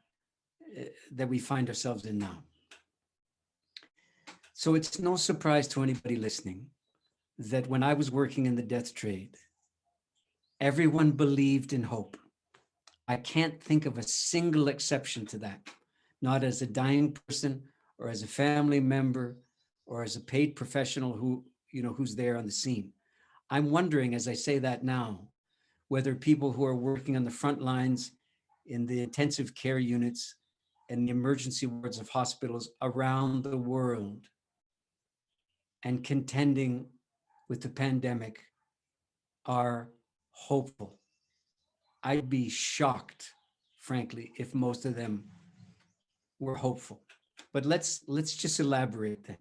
that we find ourselves in now. So it's no surprise to anybody listening that when I was working in the death trade, Everyone believed in hope. I can't think of a single exception to that, not as a dying person or as a family member or as a paid professional who, who's there on the scene. I'm wondering, as I say that now, whether people who are working on the front lines in the intensive care units and the emergency wards of hospitals around the world and contending with the pandemic are hopeful. I'd be shocked, frankly, if most of them were hopeful. But let's just elaborate then.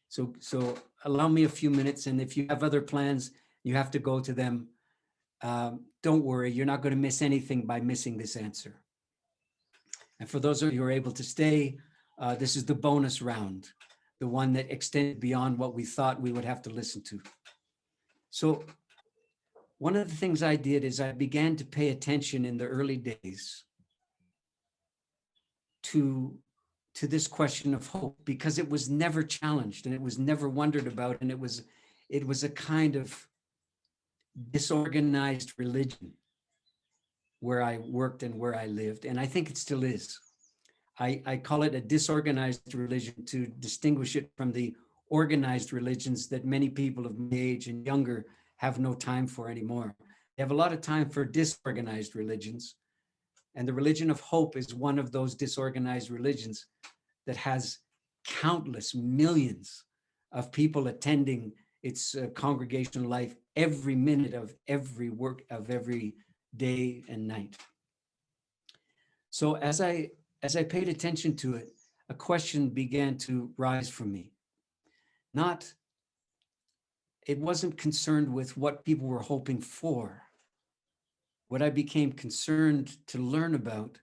So allow me a few minutes, and if you have other plans, you have to go to them. Don't worry, you're not going to miss anything by missing this answer. And for those of you who are able to stay, this is the bonus round, the one that extended beyond what we thought we would have to listen to. So one of the things I did is I began to pay attention in the early days to this question of hope, because it was never challenged and it was never wondered about, and it was a kind of disorganized religion where I worked and where I lived, and I think it still is. I call it a disorganized religion to distinguish it from the organized religions that many people of my age and younger have no time for anymore. They have a lot of time for disorganized religions, and the religion of hope is one of those disorganized religions that has countless millions of people attending its congregational life every minute of every work of every day and night. So as I paid attention to it, a question began to rise for me. It wasn't concerned with what people were hoping for. What I became concerned to learn about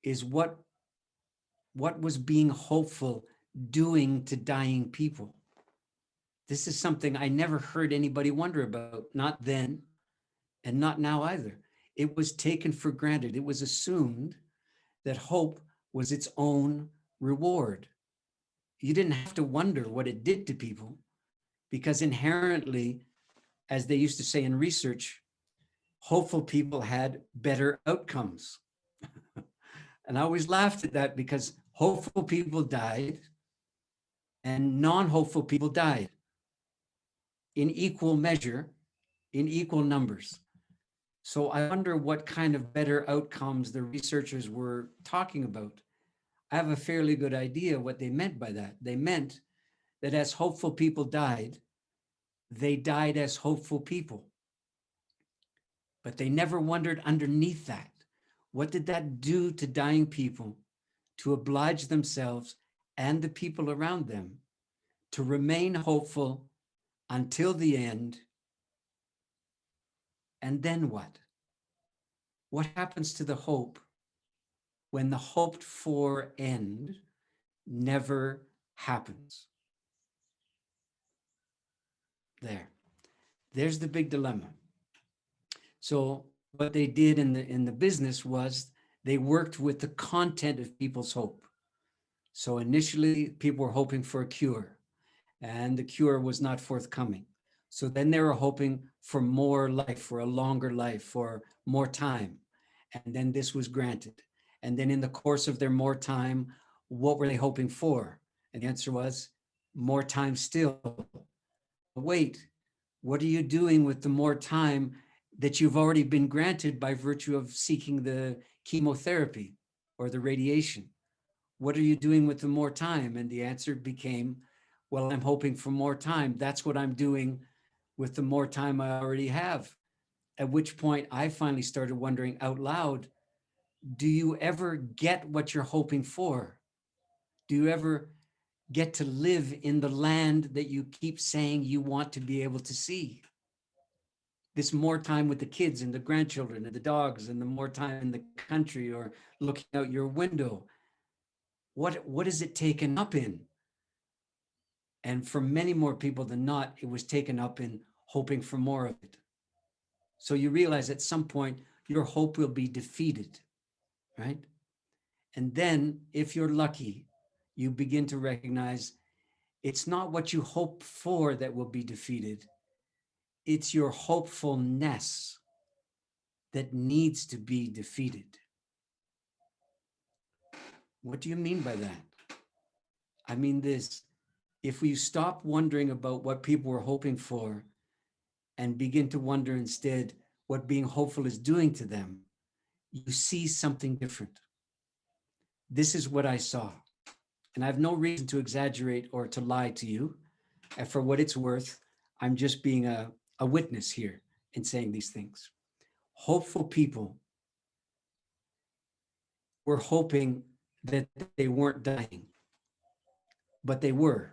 is what was being hopeful doing to dying people. This is something I never heard anybody wonder about, not then and not now either. It was taken for granted. It was assumed that hope was its own reward. You didn't have to wonder what it did to people, because inherently, as they used to say in research, hopeful people had better outcomes. And I always laughed at that, because hopeful people died and non-hopeful people died in equal measure, in equal numbers. So I wonder what kind of better outcomes the researchers were talking about. I have a fairly good idea what they meant by that. They meant that as hopeful people died, they died as hopeful people. But they never wondered underneath that, what did that do to dying people to oblige themselves and the people around them to remain hopeful until the end? And then what? What happens to the hope when the hoped for end never happens? There's the big dilemma. So what they did in the business was they worked with the content of people's hope. So initially people were hoping for a cure, and the cure was not forthcoming. So then they were hoping for more life, for a longer life, for more time. And then this was granted. And then in the course of their more time, what were they hoping for? And the answer was more time still. Wait, what are you doing with the more time that you've already been granted by virtue of seeking the chemotherapy or the radiation? What are you doing with the more time? And the answer became, well, I'm hoping for more time. That's what I'm doing with the more time I already have. At which point I finally started wondering out loud, do you ever get what you're hoping for? Do you ever get to live in the land that you keep saying you want to be able to see? This more time with the kids and the grandchildren and the dogs, and the more time in the country or looking out your window. What is it taken up in? And for many more people than not, it was taken up in hoping for more of it. So you realize at some point your hope will be defeated, right? And then if you're lucky, you begin to recognize it's not what you hope for that will be defeated. It's your hopefulness that needs to be defeated. What do you mean by that? I mean this, if we stop wondering about what people were hoping for and begin to wonder instead what being hopeful is doing to them, you see something different. This is what I saw. And I have no reason to exaggerate or to lie to you. And for what it's worth, I'm just being a witness here in saying these things. Hopeful people were hoping that they weren't dying, but they were.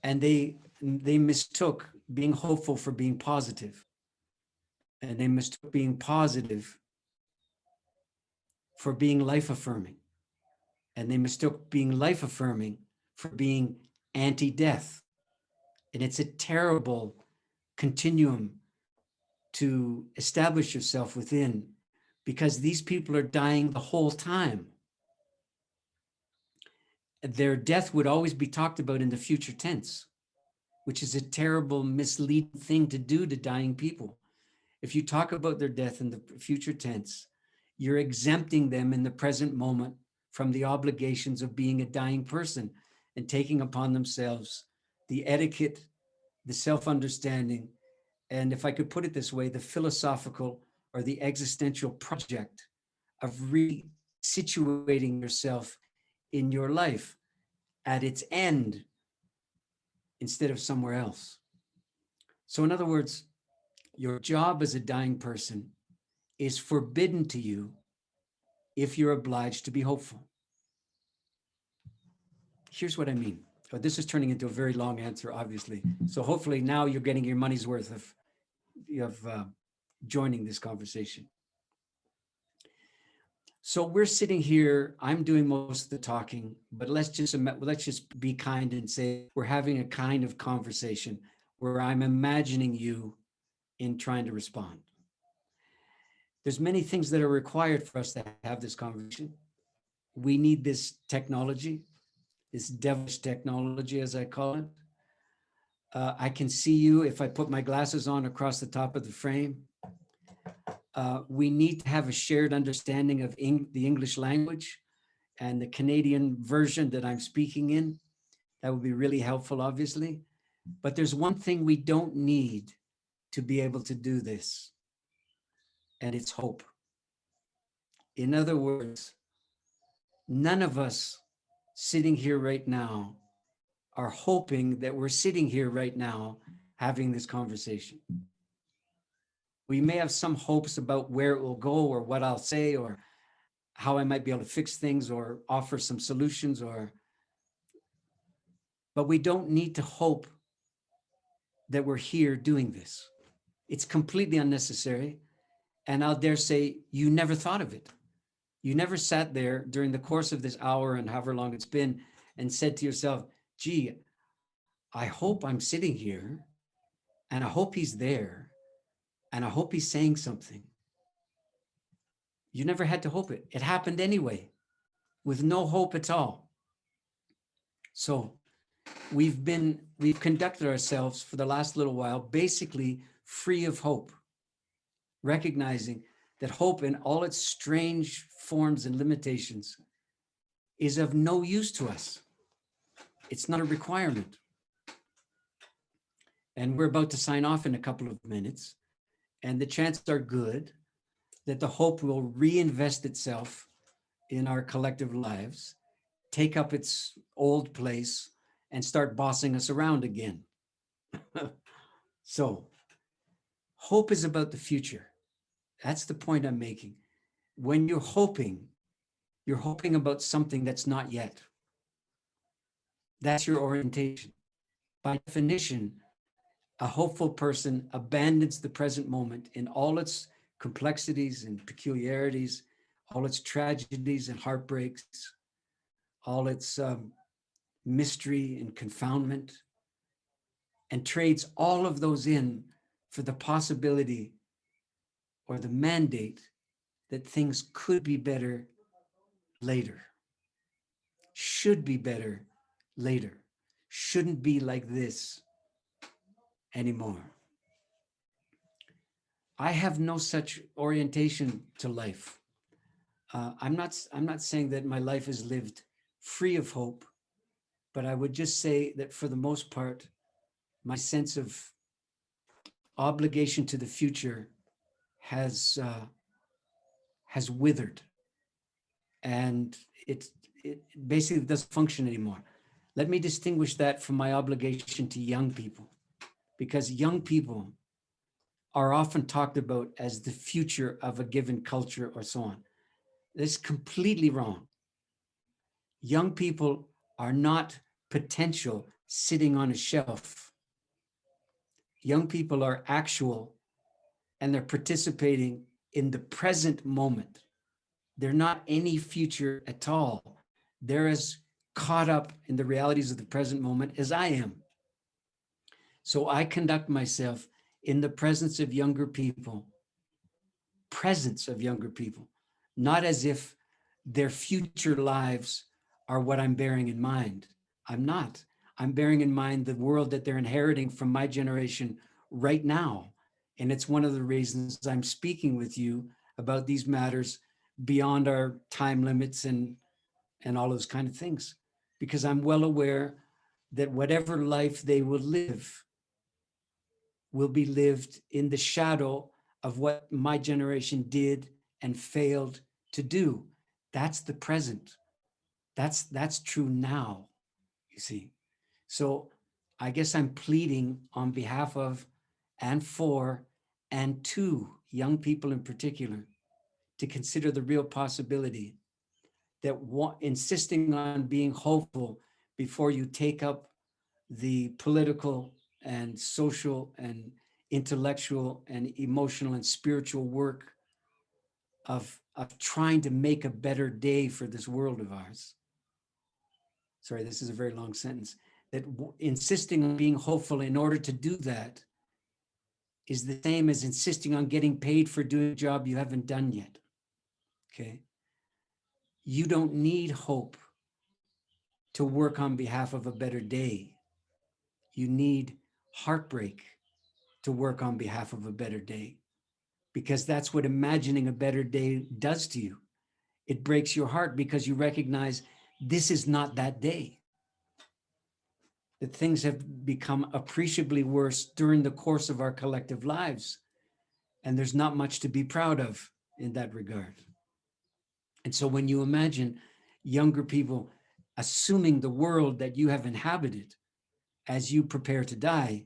And they mistook being hopeful for being positive. And they mistook being positive for being life-affirming. And they mistook being life-affirming for being anti-death. And it's a terrible continuum to establish yourself within, because these people are dying the whole time. Their death would always be talked about in the future tense, which is a terrible, misleading thing to do to dying people. If you talk about their death in the future tense, you're exempting them in the present moment from the obligations of being a dying person and taking upon themselves the etiquette, the self-understanding, and if I could put it this way, the philosophical or the existential project of resituating yourself in your life at its end instead of somewhere else. So in other words, your job as a dying person is forbidden to you if you're obliged to be hopeful. Here's what I mean. Oh, this is turning into a very long answer, obviously. So hopefully now you're getting your money's worth of joining this conversation. So we're sitting here, I'm doing most of the talking, but let's just be kind and say we're having a kind of conversation where I'm imagining you in trying to respond. There's many things that are required for us to have this conversation. We need this technology, this devilish technology, as I call it. I can see you if I put my glasses on across the top of the frame. We need to have a shared understanding of the English language and the Canadian version that I'm speaking in. That would be really helpful, obviously. But there's one thing we don't need to be able to do this, and it's hope. In other words, none of us sitting here right now are hoping that we're sitting here right now having this conversation. We may have some hopes about where it will go or what I'll say or how I might be able to fix things or offer some solutions, but we don't need to hope that we're here doing this. It's completely unnecessary. And I'll dare say you never thought of it. You never sat there during the course of this hour and however long it's been and said to yourself, gee, I hope I'm sitting here and I hope he's there and I hope he's saying something. You never had to hope it. It happened anyway with no hope at all. So we've conducted ourselves for the last little while basically free of hope, recognizing that hope in all its strange forms and limitations is of no use to us. It's not a requirement. And we're about to sign off in a couple of minutes, and the chances are good that the hope will reinvest itself in our collective lives, take up its old place, and start bossing us around again. So, hope is about the future. That's the point I'm making. When you're hoping about something that's not yet. That's your orientation. By definition, a hopeful person abandons the present moment in all its complexities and peculiarities, all its tragedies and heartbreaks, all its mystery and confoundment, and trades all of those in for the possibility or the mandate that things could be better later, should be better later, shouldn't be like this anymore. I have no such orientation to life. I'm not saying that my life is lived free of hope, but I would just say that for the most part, my sense of obligation to the future has withered, and it basically doesn't function anymore. Let me distinguish that from my obligation to young people, because young people are often talked about as the future of a given culture or so on. That's completely wrong. Young people are not potential sitting on a shelf. Young people are actual, and they're participating in the present moment. They're not any future at all. They're as caught up in the realities of the present moment as I am. So I conduct myself in the presence of younger people, not as if their future lives are what I'm bearing in mind. I'm not. I'm bearing in mind the world that they're inheriting from my generation right now. And it's one of the reasons I'm speaking with you about these matters beyond our time limits and all those kind of things, because I'm well aware that whatever life they will live will be lived in the shadow of what my generation did and failed to do. That's the present. That's true now, you see. So I guess I'm pleading on behalf of and for and to young people in particular to consider the real possibility that insisting on being hopeful before you take up the political and social and intellectual and emotional and spiritual work of trying to make a better day for this world of ours. Sorry, this is a very long sentence. That insisting on being hopeful in order to do that is the same as insisting on getting paid for doing a job you haven't done yet. Okay? You don't need hope to work on behalf of a better day. You need heartbreak to work on behalf of a better day, because that's what imagining a better day does to you. It breaks your heart because you recognize this is not that day. That things have become appreciably worse during the course of our collective lives. And there's not much to be proud of in that regard. And so when you imagine younger people assuming the world that you have inhabited as you prepare to die,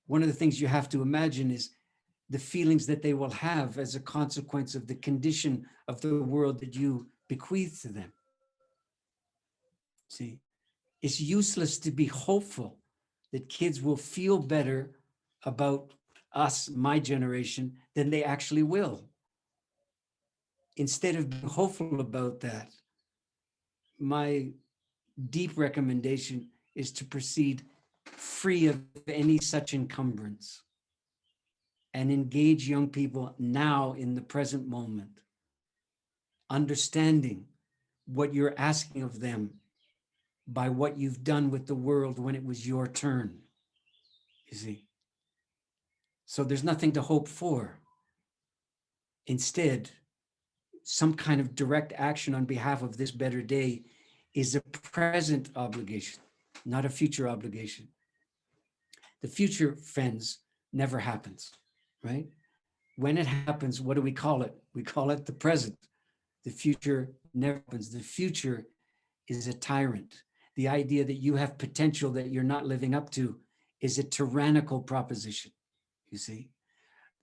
one of the things you have to imagine is the feelings that they will have as a consequence of the condition of the world that you bequeath to them. See, it's useless to be hopeful that kids will feel better about us, my generation, than they actually will. Instead of being hopeful about that, my deep recommendation is to proceed free of any such encumbrance and engage young people now in the present moment, understanding what you're asking of them by what you've done with the world when it was your turn, you see. So there's nothing to hope for. Instead, some kind of direct action on behalf of this better day is a present obligation, not a future obligation. The future, friends, never happens, right? When it happens, what do we call it? We call it the present. The future never happens. The future is a tyrant. The idea that you have potential that you're not living up to is a tyrannical proposition, you see.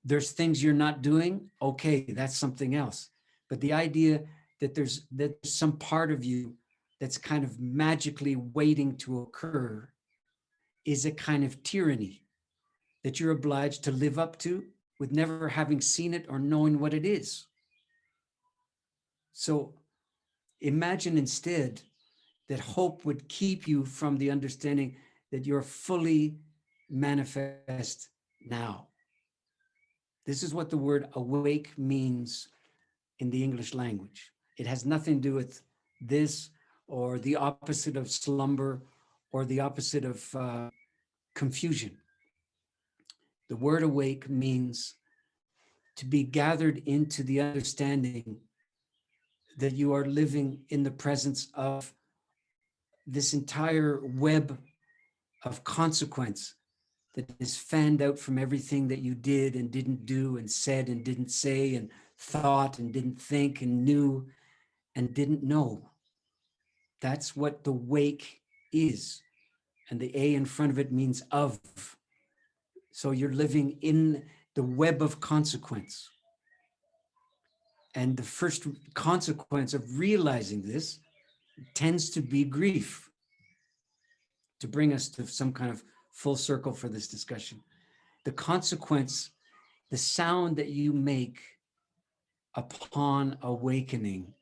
There's things you're not doing, okay, that's something else. But the idea that there's some part of you that's kind of magically waiting to occur is a kind of tyranny that you're obliged to live up to with never having seen it or knowing what it is. So imagine instead that hope would keep you from the understanding that you're fully manifest now. This is what the word awake means in the English language. It has nothing to do with this or the opposite of slumber or the opposite of confusion. The word awake means to be gathered into the understanding that you are living in the presence of this entire web of consequence that is fanned out from everything that you did and didn't do and said and didn't say and thought and didn't think and knew and didn't know. That's what the wake is. And the A in front of it means of. So you're living in the web of consequence. And the first consequence of realizing this tends to be grief. To bring us to some kind of full circle for this discussion. The consequence, the sound that you make upon awakening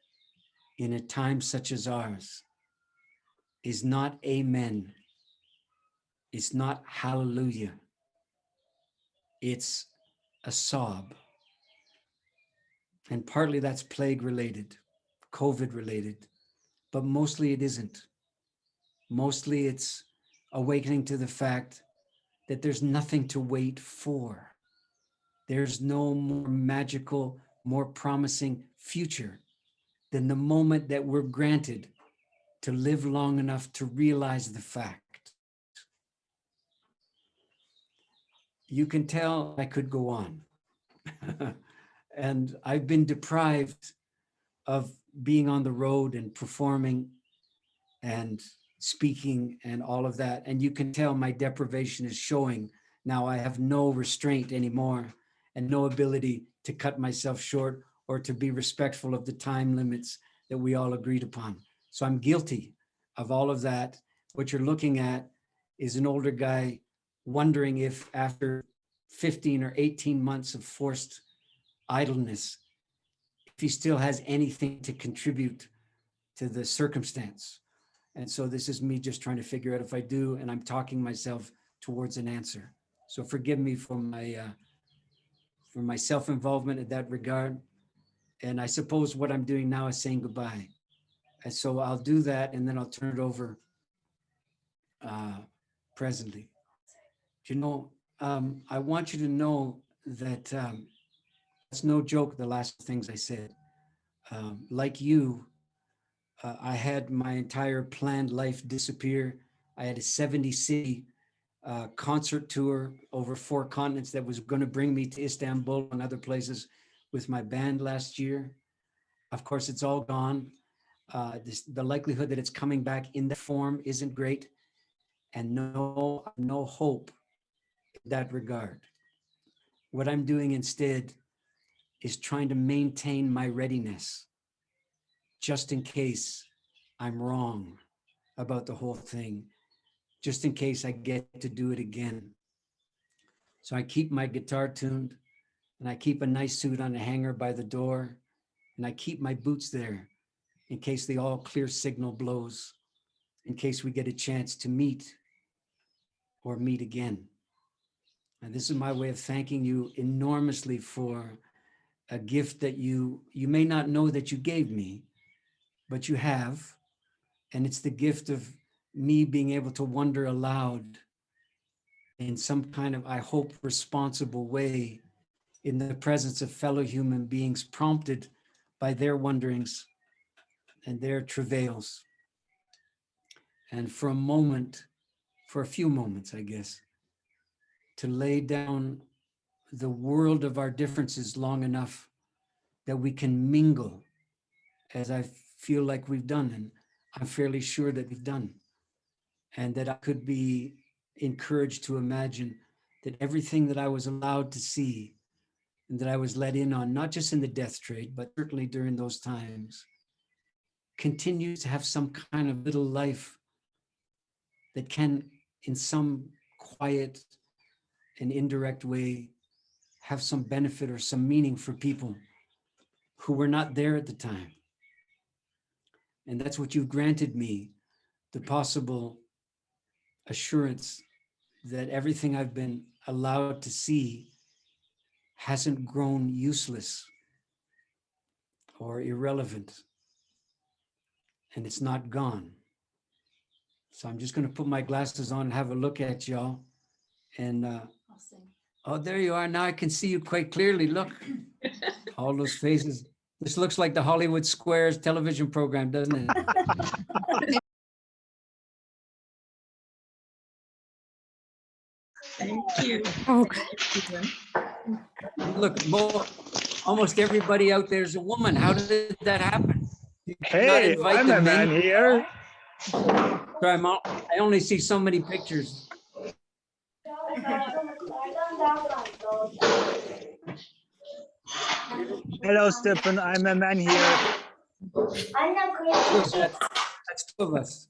in a time such as ours is not amen. It's not hallelujah. It's a sob. And partly that's plague related, COVID related, but mostly it isn't. Mostly it's awakening to the fact that there's nothing to wait for. There's no more magical, more promising future than the moment that we're granted to live long enough to realize the fact. You can tell I could go on. And I've been deprived of being on the road and performing and speaking and all of that. And you can tell my deprivation is showing. Now I have no restraint anymore and no ability to cut myself short or to be respectful of the time limits that we all agreed upon. So I'm guilty of all of that. What you're looking at is an older guy wondering if after 15 or 18 months of forced idleness, if he still has anything to contribute to the circumstance. And so this is me just trying to figure out if I do, and I'm talking myself towards an answer. So forgive me for my self-involvement in that regard. And I suppose what I'm doing now is saying goodbye. And so I'll do that, and then I'll turn it over presently. You know, I want you to know that it's no joke, the last things I said. Like you, I had my entire planned life disappear. I had a 70-city concert tour over 4 continents that was going to bring me to Istanbul and other places with my band last year. Of course, it's all gone. The likelihood that it's coming back in that form isn't great, and no hope in that regard. What I'm doing instead is trying to maintain my readiness, just in case I'm wrong about the whole thing, just in case I get to do it again. So I keep my guitar tuned, and I keep a nice suit on a hanger by the door, and I keep my boots there in case the all clear signal blows, in case we get a chance to meet or meet again. And this is my way of thanking you enormously for a gift that you may not know that you gave me, but you have. And it's the gift of me being able to wonder aloud in some kind of, I hope, responsible way in the presence of fellow human beings prompted by their wonderings and their travails. And for a few moments, I guess, to lay down the world of our differences long enough that we can mingle, as I feel like we've done, and I'm fairly sure that we've done, and that I could be encouraged to imagine that everything that I was allowed to see and that I was let in on, not just in the death trade, but certainly during those times, continues to have some kind of little life that can, in some quiet and indirect way, have some benefit or some meaning for people who were not there at the time. And that's what you've granted me, the possible assurance that everything I've been allowed to see hasn't grown useless or irrelevant, and it's not gone. So I'm just going to put my glasses on and have a look at y'all, and I'll sing. Oh, there you are. Now I can see you quite clearly. Look, all those faces. This looks like the Hollywood Squares television program, doesn't it? Thank you. Okay. Stephen. Look, almost everybody out there is a woman. How did that happen? Did you not Hey, invite I'm the a man men? here. Sorry, I only see so many pictures. Hello, Stephen. I'm a man here. Good, that's two of us.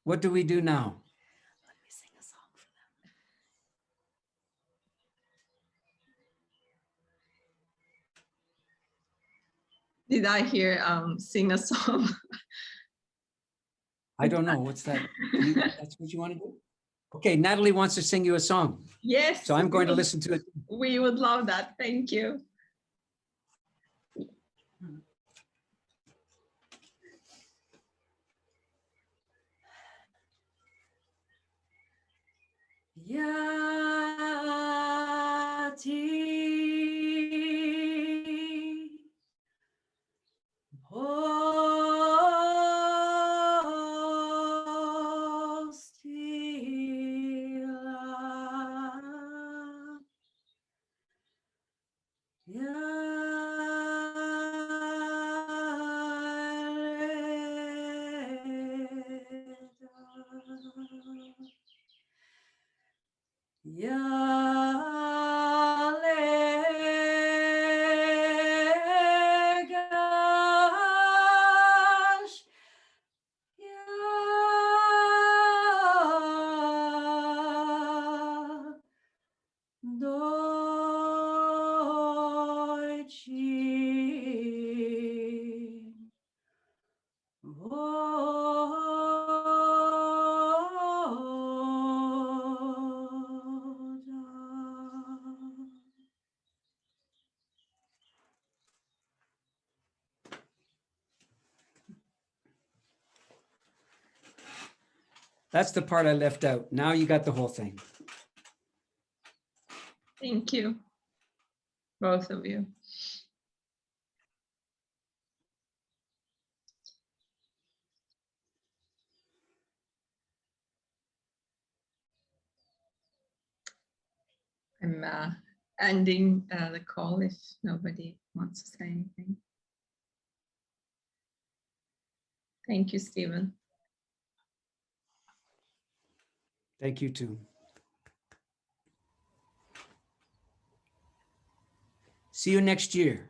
What do we do now? Let me sing a song for them. Did I hear sing a song? I don't know. What's that? That's what you want to do? Okay, Natalie wants to sing you a song. Yes. So I'm going to listen to it. We would love that. Thank you. Yati Hostila Yalegash Ya Deutsche Woda. That's the part I left out. Now you got the whole thing. Thank you, both of you. I'm ending the call if nobody wants to say anything. Thank you, Stephen. Thank you too. See you next year.